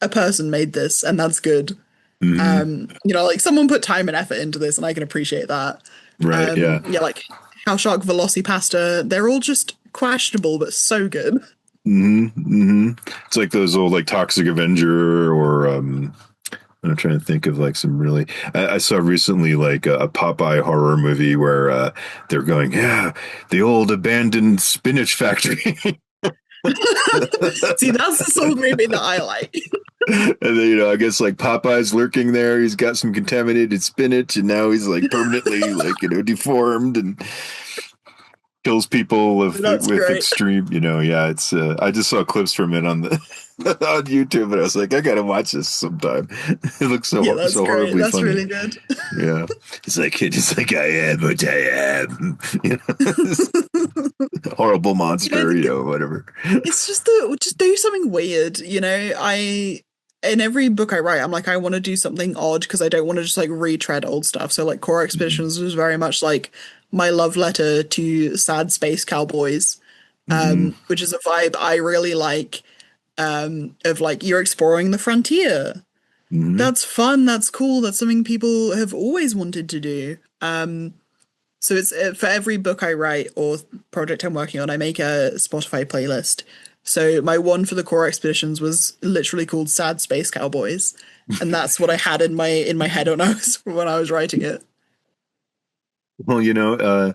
a person made this, and that's good. Like someone put time and effort into this, and I can appreciate that. Right, yeah. Yeah, like House Shark, Velocipasta, they're all just questionable, but so good. It's like those old like Toxic Avenger or I'm trying to think of like some really. I saw recently like a Popeye horror movie where they're going, yeah, the old abandoned spinach factory. See, that's the sort of movie that I like. And then, I guess like Popeye's lurking there. He's got some contaminated spinach, and now he's like permanently like deformed and kills people with extreme. Yeah, it's. I just saw clips from it on the on YouTube, and I was like, I gotta watch this sometime. It looks so so horribly that's funny. Really good. Yeah, it's like I am what I am. Horrible monster, whatever. It's just do something weird. In every book I write, I'm like, I want to do something odd because I don't want to just like retread old stuff. So like Core Expeditions was very much like my love letter to sad space cowboys, which is a vibe I really like, of like you're exploring the frontier. That's fun. That's cool. That's something people have always wanted to do. So it's for every book I write or project I'm working on, I make a Spotify playlist. So my one for the Core Expeditions was literally called Sad Space Cowboys, and that's what I had in my head when I was writing it. Well, I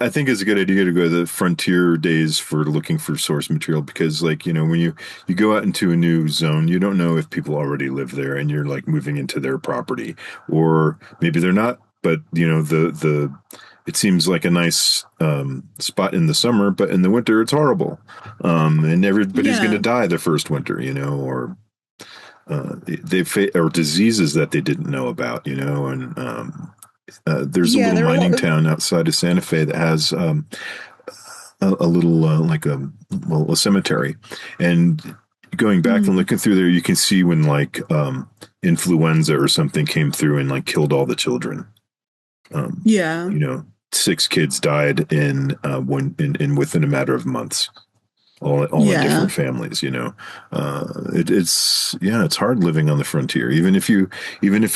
think is a good idea to go to the frontier days for looking for source material, because like, when you go out into a new zone, you don't know if people already live there and you're like moving into their property, or maybe they're not, but it seems like a nice spot in the summer, but in the winter it's horrible. And everybody's going to die the first winter, or or diseases that they didn't know about, and there's a little mining town outside of Santa Fe that has a little like a cemetery, and going back and looking through there, you can see when like influenza or something came through and like killed all the children. 6 kids died in within a matter of months, all in different families. It's hard living on the frontier, even if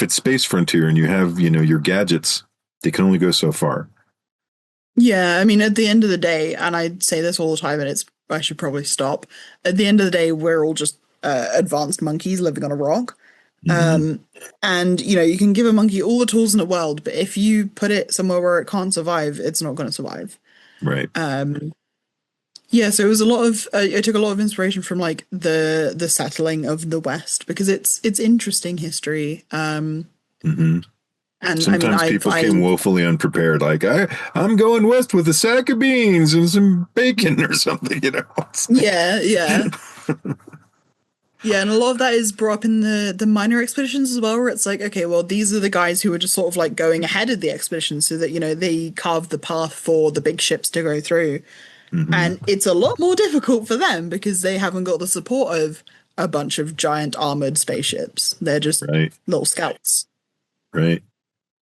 it's space frontier and you have your gadgets, they can only go so far. Yeah, I mean, at the end of the day, and I say this all the time, and I should probably stop. At the end of the day, we're all just advanced monkeys living on a rock. And you can give a monkey all the tools in the world, but if you put it somewhere where it can't survive, it's not going to survive. Right. Yeah, so it was a lot of I took a lot of inspiration from like the settling of the West, because it's interesting history. And sometimes people came woefully unprepared, like I'm going west with a sack of beans and some bacon or something, Yeah. Yeah, and a lot of that is brought up in the minor expeditions as well, where it's like, okay, well, these are the guys who are just sort of like going ahead of the expedition so that, they carve the path for the big ships to go through. And it's a lot more difficult for them because they haven't got the support of a bunch of giant armored spaceships. They're just little scouts. Right.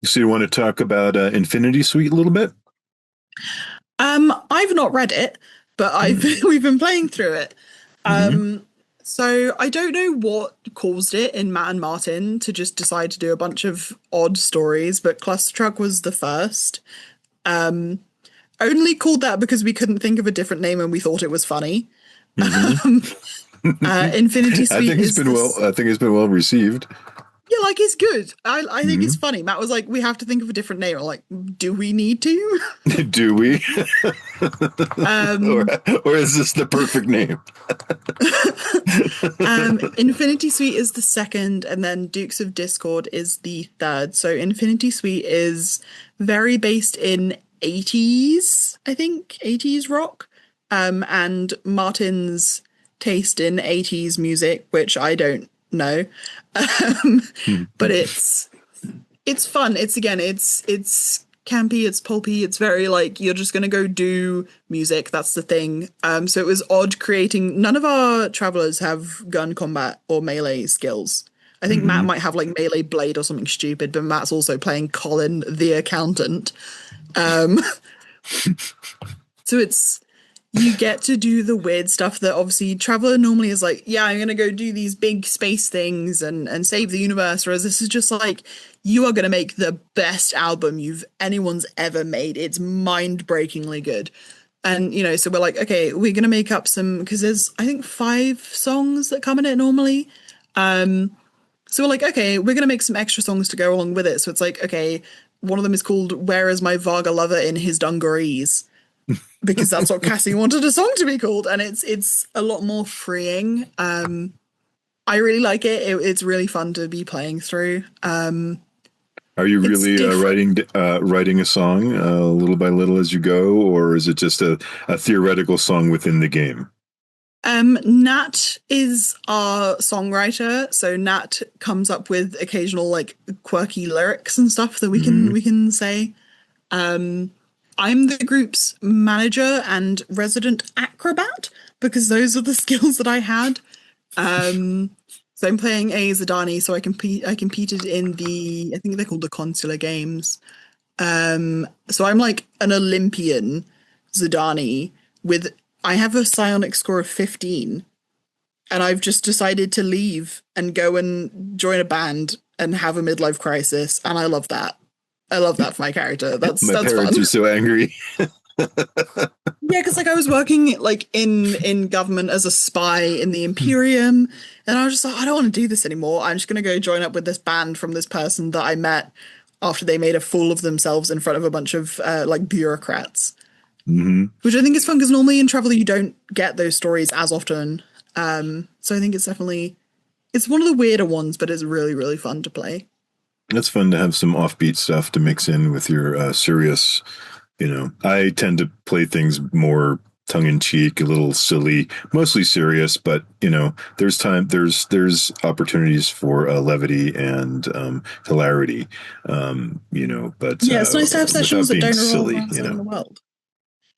So you want to talk about Infinity Suite a little bit? I've not read it, but we've been playing through it. So I don't know what caused it in Matt and Martin to just decide to do a bunch of odd stories, but Cluster Truck was the first. Only called that because we couldn't think of a different name and we thought it was funny. Infinity Suite. I think it's been well received. Yeah, like it's good. I think it's funny. Matt was like, we have to think of a different name. I'm like, do we need to? Do we? Or is this the perfect name? Infinity Suite is the second, and then Dukes of Discord is the third. So Infinity Suite is very based in 80s, I think, 80s rock. And Martin's taste in 80s music, which I don't know. But it's fun. It's campy, it's pulpy, it's very like you're just gonna go do music, that's the thing. So it was odd creating. None of our travelers have gun combat or melee skills. I think Matt might have like melee blade or something stupid, but Matt's also playing Colin the accountant. So it's you get to do the weird stuff that obviously Traveller normally is like, yeah, I'm gonna go do these big space things and save the universe, whereas this is just like you are gonna make the best album anyone's ever made. It's mind-breakingly good. And so we're like, okay, we're gonna make up some because there's I think 5 songs that come in it normally. So we're like, okay, we're gonna make some extra songs to go along with it. So it's like, okay, one of them is called "Where Is My Vaga Lover in His Dungarees," because that's what Cassie wanted a song to be called, and it's a lot more freeing. I really like it. It's really fun to be playing through. Are you really writing a song little by little as you go, or is it just a theoretical song within the game? Nat is our songwriter, so Nat comes up with occasional like quirky lyrics and stuff that we can say. I'm the group's manager and resident acrobat because those are the skills that I had. So I'm playing a Zhodani, so I competed in I think they're called the Consular Games. So I'm like an Olympian Zhodani I have a psionic score of 15, and I've just decided to leave and go and join a band and have a midlife crisis, and I love that. I love that for my character. That's parents fun. are so angry. Yeah, because like I was working like in government as a spy in the Imperium, and I was just like, I don't want to do this anymore. I'm just gonna go join up with this band from this person that I met after they made a fool of themselves in front of a bunch of like bureaucrats. Which I think is fun because normally in Traveller you don't get those stories as often. So I think it's one of the weirder ones, but it's really, really fun to play. It's fun to have some offbeat stuff to mix in with your serious, I tend to play things more tongue-in-cheek, a little silly, mostly serious, but there's opportunities for levity and hilarity, but yeah, it's nice to have sessions that don't silly, revolve around the world.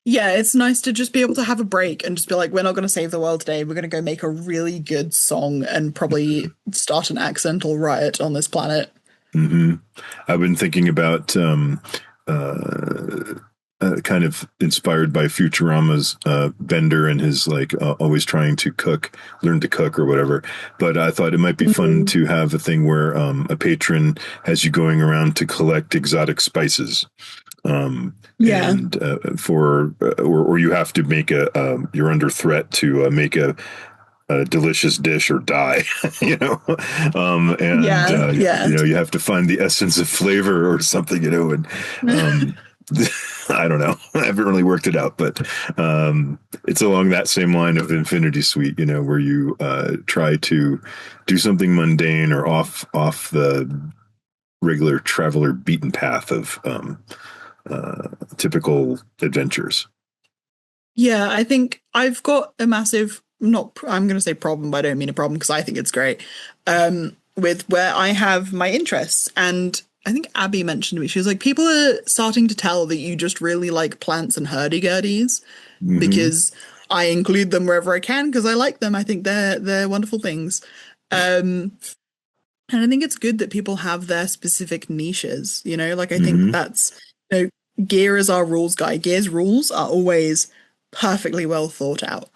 Yeah, it's nice to just be able to have a break and just be like, we're not going to save the world today. We're going to go make a really good song and probably start an accidental riot on this planet. I've been thinking about kind of inspired by Futurama's Bender and his like always trying to learn to cook or whatever. But I thought it might be fun to have a thing where a patron has you going around to collect exotic spices. And or you have to make you're under threat to make a delicious dish or die, you have to find the essence of flavor or something, and I don't know. I haven't really worked it out, but it's along that same line of Infinity Suite, where you try to do something mundane or off the regular traveler beaten path of typical adventures. Yeah, I think I've got a massive, I'm going to say problem, but I don't mean a problem because I think it's great, with where I have my interests. And I think Abby mentioned to me, she was like, people are starting to tell that you just really like plants and hurdy-gurdies because I include them wherever I can because I like them. I think they're wonderful things. And I think it's good that people have their specific niches, like I think that's, Gear is our rules guy. Gear's rules are always perfectly well thought out.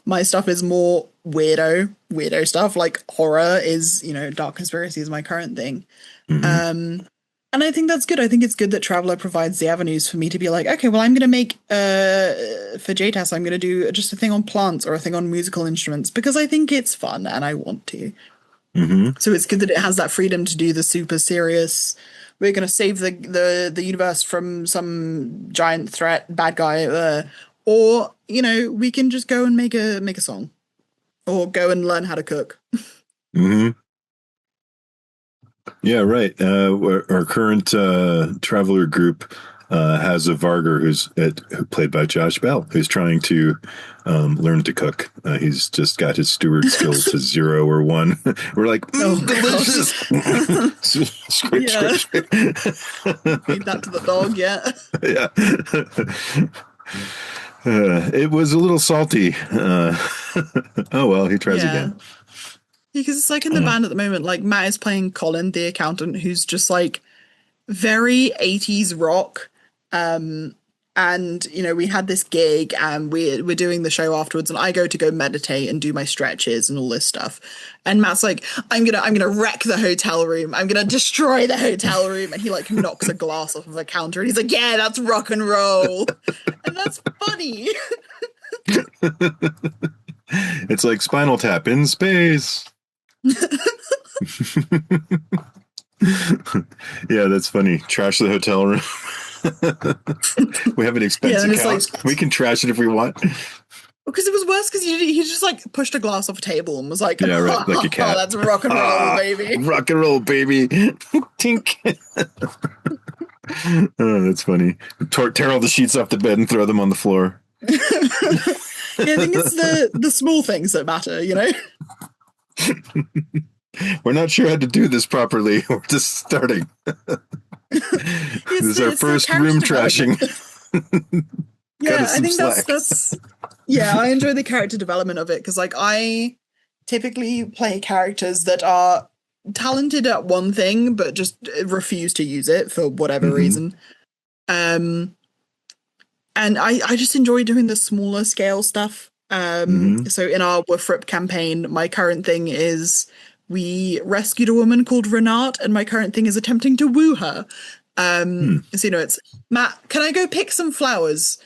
My stuff is more weirdo stuff, like horror is, dark conspiracy is my current thing. And I think that's good. I think it's good that Traveller provides the avenues for me to be like, okay, well, I'm going to make, for JTAS, I'm going to do just a thing on plants or a thing on musical instruments because I think it's fun and I want to. So it's good that it has that freedom to do the super serious, we're going to save the universe from some giant threat, bad guy, or, we can just go and make a song or go and learn how to cook. Yeah, right. Our current Traveller group has a Varger who played by Josh Bell, who's trying to learn to cook. He's just got his steward skill to 0 or 1. We're like, delicious. Scrape, Yeah. scrape. Feed that to the dog, yeah. Yeah. It was a little salty. Oh well, he tries again. Because it's like in the band at the moment, like Matt is playing Colin, the accountant, who's just like very 80s rock. And, you know, we had this gig and we're doing the show afterwards, and I go meditate and do my stretches and all this stuff. And Matt's like, I'm gonna wreck the hotel room. I'm gonna destroy the hotel room. And he like knocks a glass off of a counter and he's like, yeah, that's rock and roll. And that's funny. It's like Spinal Tap in space. Yeah, that's funny. Trash the hotel room. We have an expensive account. Like, we can trash it if we want. Because it was worse because he just like pushed a glass off a table and was like, yeah, right, like a cat. Oh, that's rock and roll, baby. Rock and roll, baby. Tink. Oh, that's funny. Tear all the sheets off the bed and throw them on the floor. Yeah, I think it's the small things that matter, you know? We're not sure how to do this properly. We're just starting. This is our first room trashing. Yeah, I think that's yeah, I enjoy the character development of it because like I typically play characters that are talented at one thing but just refuse to use it for whatever reason. And I just enjoy doing the smaller scale stuff. So in our Woofrip campaign, my current thing is we rescued a woman called Renate, and my current thing is attempting to woo her. So, you know, it's, Matt, can I go pick some flowers?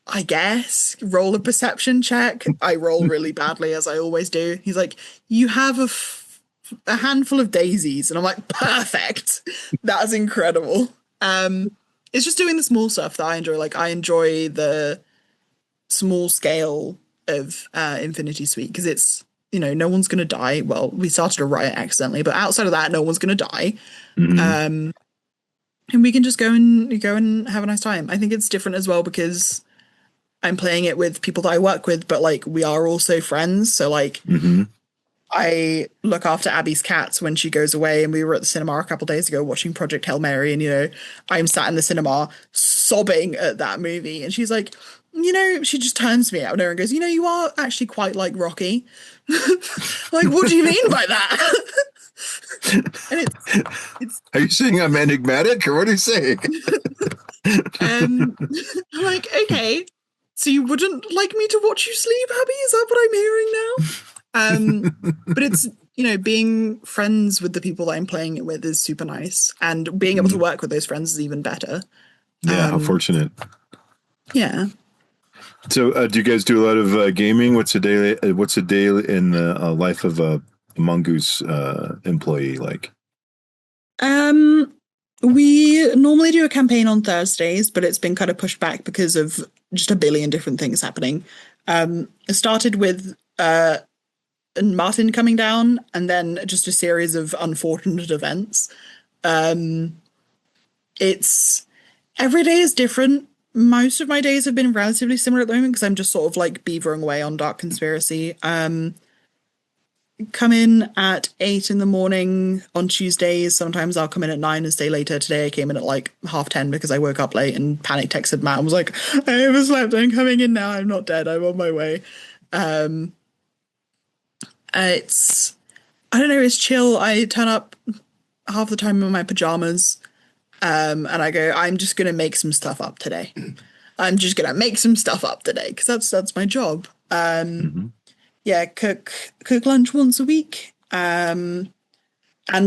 I guess. Roll a perception check. I roll really badly, as I always do. He's like, you have a handful of daisies. And I'm like, perfect. That's incredible. It's just doing the small stuff that I enjoy. Like, I enjoy the small scale of Infinity Suite because it's, you know, no one's going to die. Well, we started a riot accidentally, but outside of that, no one's going to die. And we can just go and have a nice time. I think it's different as well because I'm playing it with people that I work with, but like we are also friends. So like I look after Abby's cats when she goes away, and we were at the cinema a couple of days ago watching Project Hail Mary, and you know, I'm sat in the cinema sobbing at that movie, and she's like, you know, she just turns to me out there and goes, you know, you are actually quite like Rocky. Like, what do you mean by that? And it's are you saying I'm enigmatic, or what are you saying? I'm like, okay, so you wouldn't like me to watch you sleep, Abby? Is that what I'm hearing now? But it's, you know, being friends with the people that I'm playing it with is super nice, and being able to work with those friends is even better. Yeah, how fortunate. Yeah. So, do you guys do a lot of gaming? What's a day in the life of a Mongoose employee like? We normally do a campaign on Thursdays, but it's been kind of pushed back because of just a billion different things happening. It started with Martin coming down, and then just a series of unfortunate events. It's every day is different. Most of my days have been relatively similar at the moment because I'm just sort of like beavering away on Dark Conspiracy. Come in at 8 in the morning on Tuesdays. Sometimes I'll come in at 9 and stay later. Today I came in at like 10:30 because I woke up late and panic texted Matt and was like, I overslept, I'm coming in now, I'm not dead, I'm on my way. It's, I don't know, it's chill. I turn up half the time in my pajamas. And I go, I'm just going to make some stuff up today. I'm just going to make some stuff up today because that's my job. Yeah, cook lunch once a week. And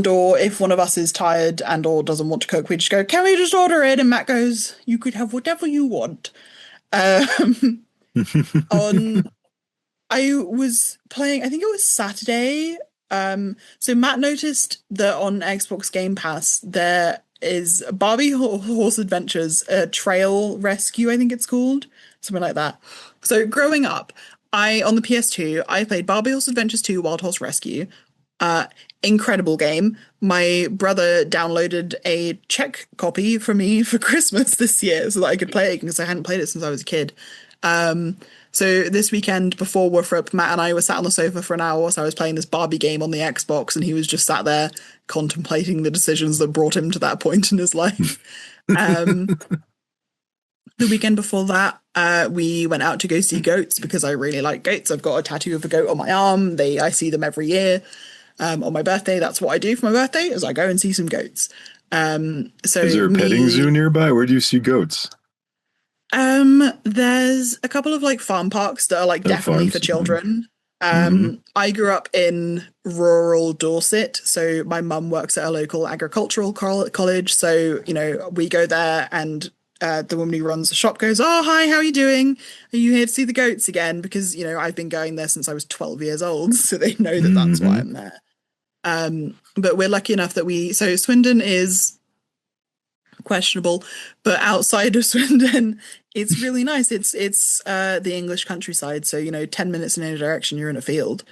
or if one of us is tired and or doesn't want to cook, we just go, can we just order it? And Matt goes, you could have whatever you want. I was playing, I think it was Saturday. So Matt noticed that on Xbox Game Pass, there is Barbie Horse Adventures, Trail Rescue, I think it's called, something like that. So growing up, on the PS2, I played Barbie Horse Adventures 2 Wild Horse Rescue. Incredible game. My brother downloaded a Czech copy for me for Christmas this year so that I could play it because I hadn't played it since I was a kid. So this weekend before Woof, Matt and I were sat on the sofa for an hour whilst I was playing this Barbie game on the Xbox, and he was just sat there contemplating the decisions that brought him to that point in his life. The weekend before that, we went out to go see goats because I really like goats. I've got a tattoo of a goat on my arm. I see them every year. On my birthday, that's what I do for my birthday, is I go and see some goats. So is there a petting zoo nearby? Where do you see goats? There's a couple of like farm parks that are like definitely for children. I grew up in rural Dorset, so my mum works at a local agricultural college. So, you know, we go there and the woman who runs the shop goes, "Oh, hi, how are you doing? Are you here to see the goats again?" Because, you know, I've been going there since I was 12 years old, so they know that that's why I'm there. But we're lucky enough that so Swindon is questionable, but outside of Swindon, it's really nice. It's the English countryside, so, you know, 10 minutes in any direction, you're in a field.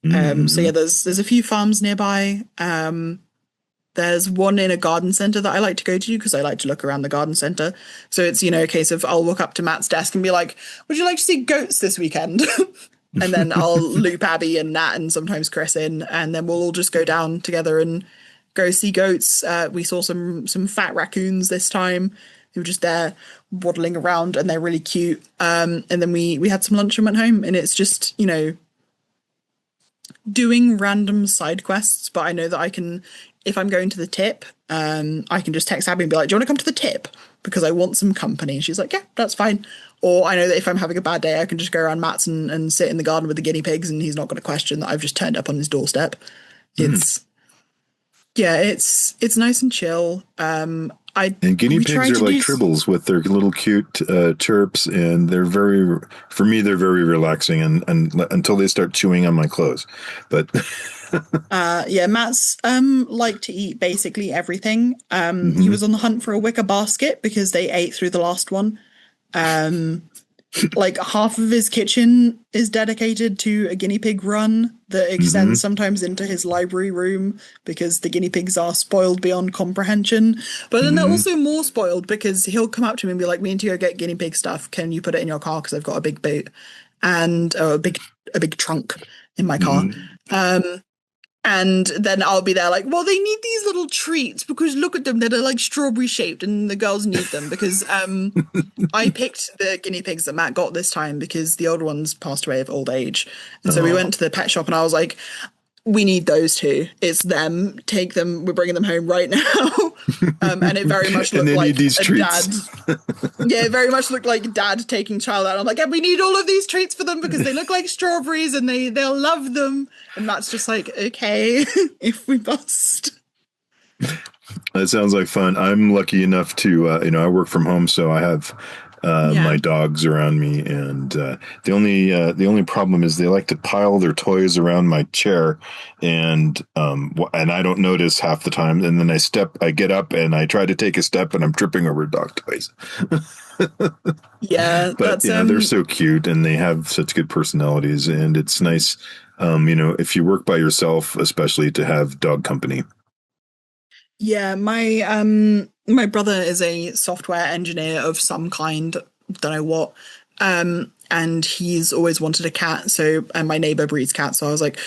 So yeah, there's a few farms nearby. There's one in a garden centre that I like to go to because I like to look around the garden centre. So it's, you know, a case of I'll walk up to Matt's desk and be like, "Would you like to see goats this weekend?" And then I'll loop Abby and Nat and sometimes Chris in, and then we'll all just go down together and go see goats. We saw some fat raccoons this time. They were just there waddling around and they're really cute. And then we had some lunch and went home, and it's just, you know, doing random side quests. But I know that I can, if I'm going to the tip, I can just text Abby and be like, "Do you want to come to the tip? Because I want some company." And she's like, "Yeah, that's fine." Or I know that if I'm having a bad day, I can just go around Matt's and sit in the garden with the guinea pigs, and he's not going to question that I've just turned up on his doorstep. It's nice and chill. And guinea pigs are like tribbles with their little cute chirps, and they're very relaxing and until they start chewing on my clothes. But yeah, Matt's like to eat basically everything. He was on the hunt for a wicker basket because they ate through the last one. Like half of his kitchen is dedicated to a guinea pig run that extends sometimes into his library room because the guinea pigs are spoiled beyond comprehension. But then they're also more spoiled because he'll come up to me and be like, "We need to go get guinea pig stuff. Can you put it in your car? Because I've got a big boot and a big trunk in my car." And then I'll be there like, "Well, they need these little treats because look at them. They're like strawberry shaped and the girls need them." Because I picked the guinea pigs that Matt got this time because the older ones passed away of old age. And so we went to the pet shop and I was like, "We need those two. It's them. Take them. We're bringing them home right now." And it very much looked like these a treats. dad. Yeah, it very much looked like dad taking child out. I'm like, "Yeah, we need all of these treats for them because they look like strawberries and they'll love them." And Matt's just like, "Okay, if we must." That sounds like fun. I'm lucky enough to, I work from home, so I have my dogs around me, and the only problem is they like to pile their toys around my chair, and I don't notice half the time, and then I get up and I try to take a step, and I'm tripping over dog toys. Yeah, but they're so cute, and they have such good personalities, and it's nice, if you work by yourself, especially to have dog company. Yeah, my brother is a software engineer of some kind, don't know what, and he's always wanted a cat. And my neighbor breeds cats, so I was like,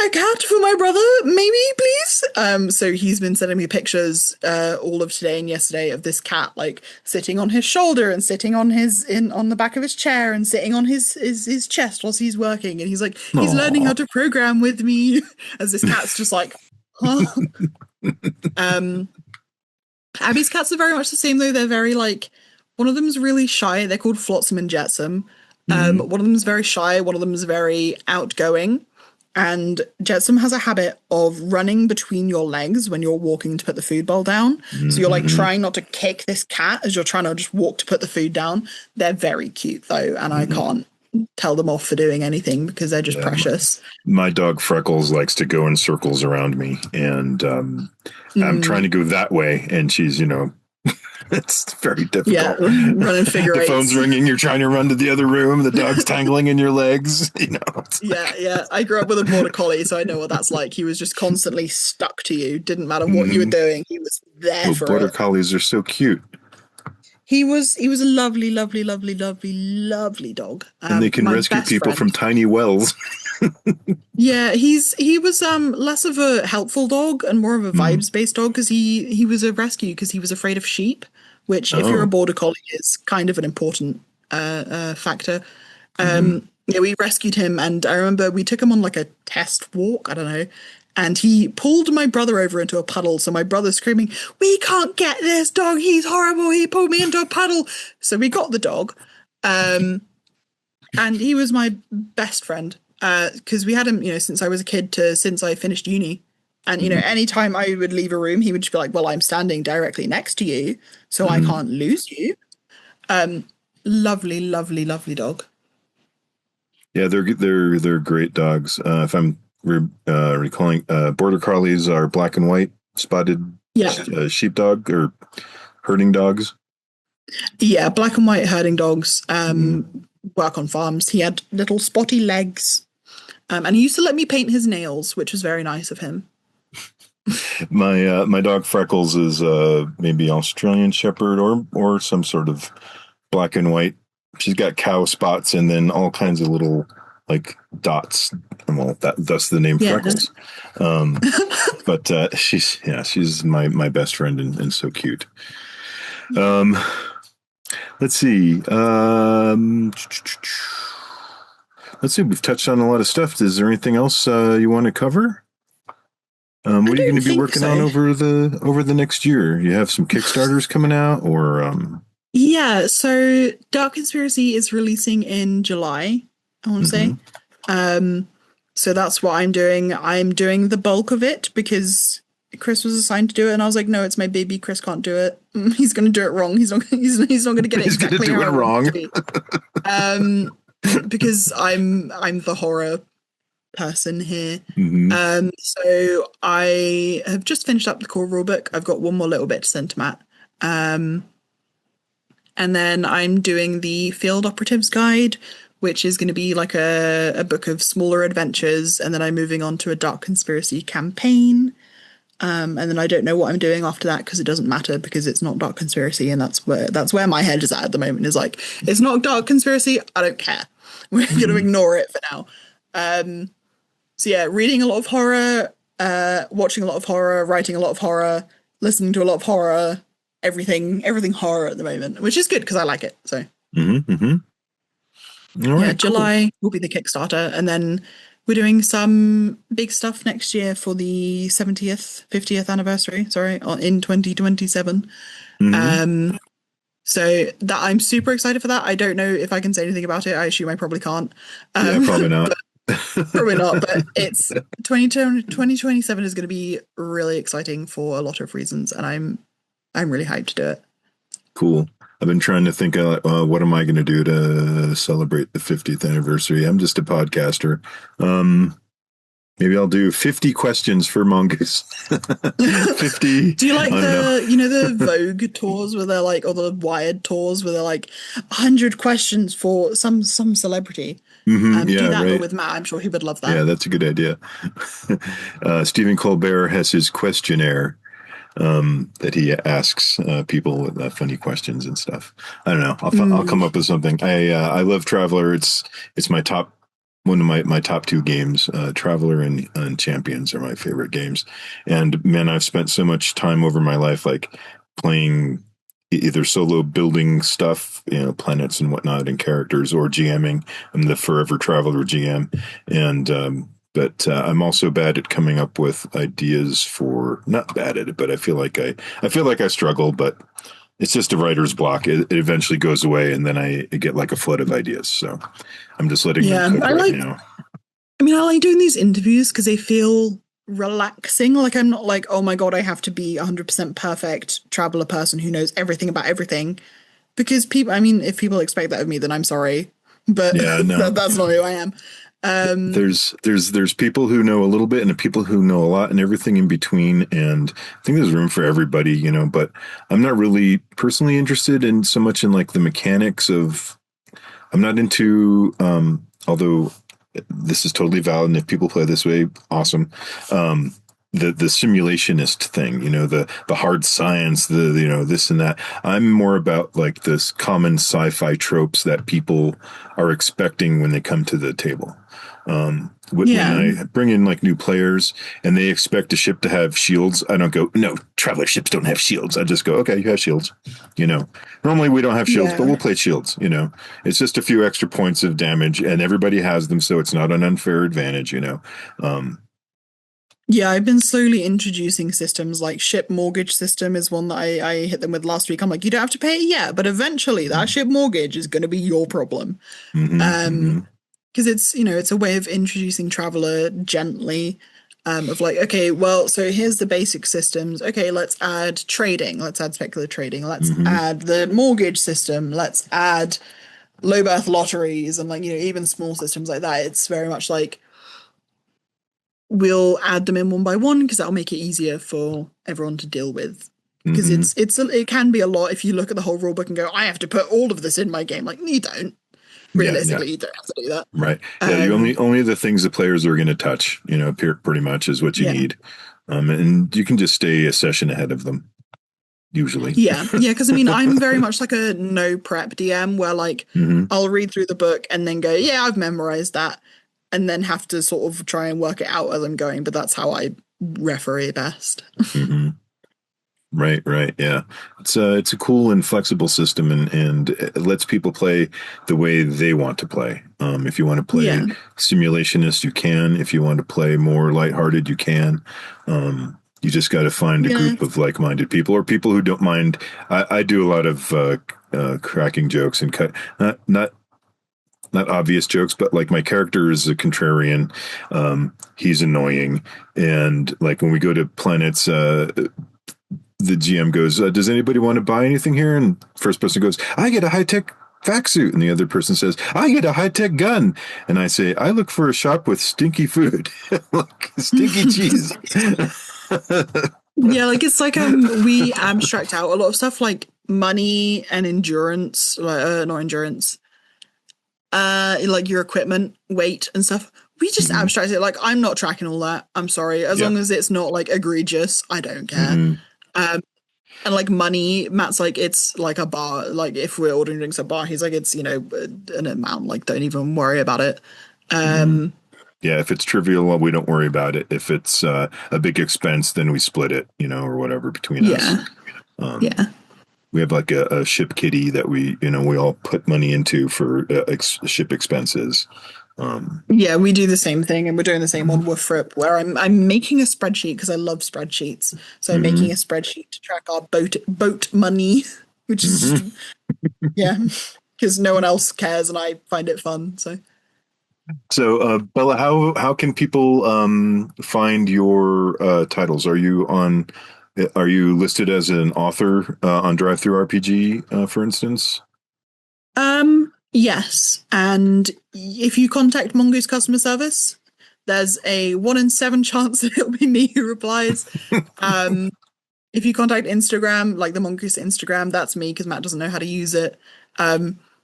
"A cat for my brother, maybe, please." So he's been sending me pictures all of today and yesterday of this cat like sitting on his shoulder and sitting on the back of his chair and sitting on his chest whilst he's working, and he's like, he's learning how to program with me as this cat's just like, huh? Abby's cats are very much the same though. They're very like, one of them's really shy. They're called Flotsam and Jetsam. One of them's very shy. One of them is very outgoing. And Jetsam has a habit of running between your legs when you're walking to put the food bowl down. So you're like trying not to kick this cat as you're trying to just walk to put the food down. They're very cute though, and I can't tell them off for doing anything because they're just precious. My dog Freckles likes to go in circles around me, and I'm trying to go that way, and she's It's very Yeah, difficult. running figure The phone's eights. ringing. You're trying to run to the other room. The dog's tangling in your legs. Yeah. I grew up with a border collie, so I know what that's like. He was just constantly stuck to you. Didn't matter what you were doing. He was there Oh, for border it. collies are so cute. He was a lovely, lovely, lovely, lovely, lovely dog. And they can My rescue best people from friend. tiny wells. Yeah, he was less of a helpful dog and more of a vibes based dog because he was a rescue because he was afraid of sheep, which if you're a Oh. border collie is kind of an important factor. Mhm. Yeah, we rescued him, and I remember we took him on like a test walk. I don't know. And he pulled my brother over into a puddle. So my brother's screaming, "We can't get this dog. He's horrible. He pulled me into a puddle." So we got the dog. And he was my best friend because we had him, since I was a kid to since I finished uni. And, anytime I would leave a room, he would just be like, "Well, I'm standing directly next to you, so I can't lose you." Lovely, lovely, lovely dog. Yeah, they're great dogs. If I'm recalling, border collies are black and white spotted Yeah. sheepdog or herding dogs. Yeah, black and white herding dogs work on farms. He had little spotty legs. And he used to let me paint his nails, which was very nice of him. My dog Freckles is maybe Australian Shepherd or some sort of black and white. She's got cow spots and then all kinds of little like dots. Well, that's the name Freckles. But she's my best friend and so cute. Let's see. Let's see. We've touched on a lot of stuff. Is there anything else you want to cover? What are you going to be working on over the next year? You have some Kickstarters coming out, or Yeah, so Dark Conspiracy is releasing in July, I want to say. So that's what I'm doing. I'm doing the bulk of it because Chris was assigned to do it, and I was like, "No, it's my baby. Chris can't do it. He's going to do it wrong. He's not going to get it he's exactly going to do it wrong." Because I'm the horror person here. Mm-hmm. So I have just finished up the core rulebook. I've got one more little bit to send to Matt. And then I'm doing the Field Operatives Guide, which is going to be like a book of smaller adventures, and then I'm moving on to a Dark Conspiracy campaign. And then I don't know what I'm doing after that because it doesn't matter because it's not Dark Conspiracy, and that's where my head is at the moment. Is like, it's not Dark Conspiracy. I don't care. We're going to ignore it for now. So yeah, reading a lot of horror, watching a lot of horror, writing a lot of horror, listening to a lot of horror, everything horror at the moment, which is good because I like it. So All right, July will be the Kickstarter, and then we're doing some big stuff next year for the 50th anniversary. Sorry, in 2027. So that I'm super excited for that. I don't know if I can say anything about it. I assume I probably can't. Yeah, probably not. Probably not, but it's 2027 is going to be really exciting for a lot of reasons, and I'm really hyped to do it. Cool. I've been trying to think, what am I going to do to celebrate the 50th anniversary? I'm just a podcaster. Maybe I'll do 50 questions for Mongoose. 50. Do you like the Vogue tours where they're like, or the Wired tours where they're like 100 questions for some celebrity? Do that right. with Matt. I'm sure he would love that. Yeah, that's a good idea. Stephen Colbert has his questionnaire that he asks people with funny questions and stuff. I don't know. I'll come up with something. I love Traveller. It's one of my top two games. Traveller and Champions are my favorite games. And man, I've spent so much time over my life like playing either solo building stuff, planets and whatnot and characters, or GMing. I'm the forever Traveller GM. And but I'm also bad at coming up with ideas not bad at it, but I feel like I struggle, but it's just a writer's block. It eventually goes away, and then I get like a flood of ideas. So I'm just letting them cook right now. I mean, I like doing these interviews because they feel relaxing. Like, I'm not like, oh my God, I have to be 100% perfect Traveller person who knows everything about everything. Because if people expect that of me, then I'm sorry. But that's not who I am. There's people who know a little bit and people who know a lot and everything in between, and I think there's room for everybody, but I'm not really personally interested in so much in like the mechanics of. I'm not into although this is totally valid, and if people play this way, awesome. The simulationist thing, the hard science, the this and that. I'm more about like this common sci-fi tropes that people are expecting when they come to the table. When I bring in like new players and they expect a ship to have shields, I don't go, no, Traveller ships don't have shields. I just go, okay, you have shields. Normally we don't have shields, but we'll play shields. It's just a few extra points of damage, and everybody has them, so it's not an unfair advantage. Yeah, I've been slowly introducing systems like ship mortgage system is one that I hit them with last week. I'm like, you don't have to pay it yet, but eventually that ship mortgage is going to be your problem. Because it's a way of introducing Traveller gently, of like, okay, well, so here's the basic systems. Okay, let's add trading. Let's add speculative trading. Let's add the mortgage system. Let's add low birth lotteries and like, even small systems like that. It's very much like, we'll add them in one by one because that'll make it easier for everyone to deal with. Because it can be a lot if you look at the whole rulebook and go, I have to put all of this in my game. Like, you don't. Realistically, you don't have to do that. Right. Yeah, you only the things the players are going to touch, pretty much is what you need. And you can just stay a session ahead of them, usually. Yeah, because I'm very much like a no prep DM where like I'll read through the book and then go, yeah, I've memorized that. And then have to sort of try and work it out as I'm going, but that's how I referee best. Right, yeah. It's a cool and flexible system, and it lets people play the way they want to play. If you want to play simulationist, you can. If you want to play more lighthearted, you can. You just got to find a group of like-minded people, or people who don't mind. I do a lot of cracking jokes and not obvious jokes, but like my character is a contrarian. He's annoying. And like when we go to planets, the GM goes, does anybody want to buy anything here? And first person goes, I get a high-tech vac suit. And the other person says, I get a high-tech gun. And I say, I look for a shop with stinky food, like stinky cheese. Yeah, like it's like we abstract out a lot of stuff like money and endurance, not endurance. Like your equipment, weight and stuff. We just abstract it. Like, I'm not tracking all that. I'm sorry. As long as it's not like egregious, I don't care. And like money, Matt's like, it's like a bar. Like if we're ordering drinks at a bar, he's like, it's, an amount. Like, don't even worry about it. Yeah, if it's trivial, well, we don't worry about it. If it's a big expense, then we split it, or whatever between us. We have like a ship kitty that we all put money into for ship expenses. We do the same thing, and we're doing the same on Woofrip, where I'm making a spreadsheet because I love spreadsheets. So I'm making a spreadsheet to track our boat money, which is because no one else cares, and I find it fun. So Bella, how can people find your titles? Are you listed as an author on DriveThruRPG, for instance? Yes, and if you contact Mongoose customer service, there's a 1 in 7 chance that it'll be me who replies. If you contact Instagram, like the Mongoose Instagram, that's me because Matt doesn't know how to use it.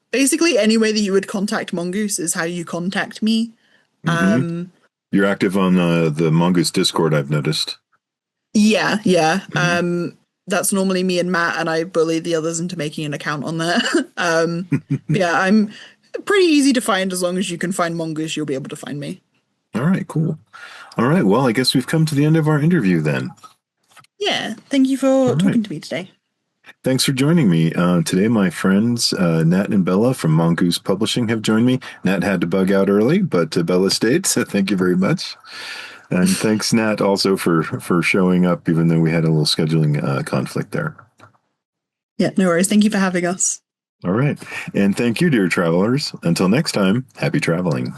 Basically, any way that you would contact Mongoose is how you contact me. You're active on the Mongoose Discord, I've noticed. Yeah. That's normally me and Matt, and I bully the others into making an account on there. I'm pretty easy to find. As long as you can find Mongoose, you'll be able to find me. All right, cool. All right, well, I guess we've come to the end of our interview then. Yeah, thank you for talking to me today. Thanks for joining me. Today, my friends, Nat and Bella from Mongoose Publishing have joined me. Nat had to bug out early, but Bella stayed, so thank you very much. And thanks, Nat, also for showing up, even though we had a little scheduling conflict there. Yeah, no worries. Thank you for having us. All right. And thank you, dear travelers. Until next time, happy traveling.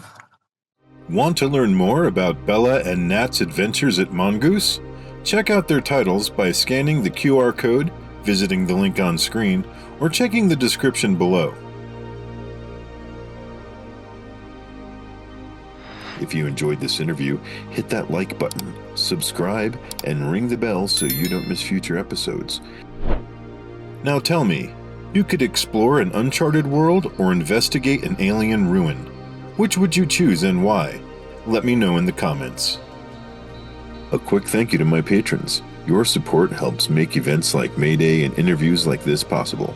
Want to learn more about Bella and Nat's adventures at Mongoose? Check out their titles by scanning the QR code, visiting the link on screen, or checking the description below. If you enjoyed this interview, hit that like button, subscribe, and ring the bell so you don't miss future episodes. Now tell me, you could explore an uncharted world or investigate an alien ruin. Which would you choose and why? Let me know in the comments. A quick thank you to my patrons. Your support helps make events like Mayday and interviews like this possible.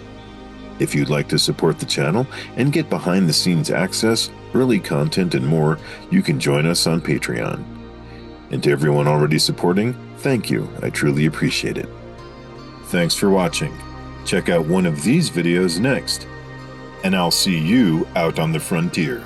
If you'd like to support the channel and get behind-the-scenes access, early content, and more, you can join us on Patreon. And to everyone already supporting, thank you. I truly appreciate it. Thanks for watching. Check out one of these videos next, and I'll see you out on the frontier.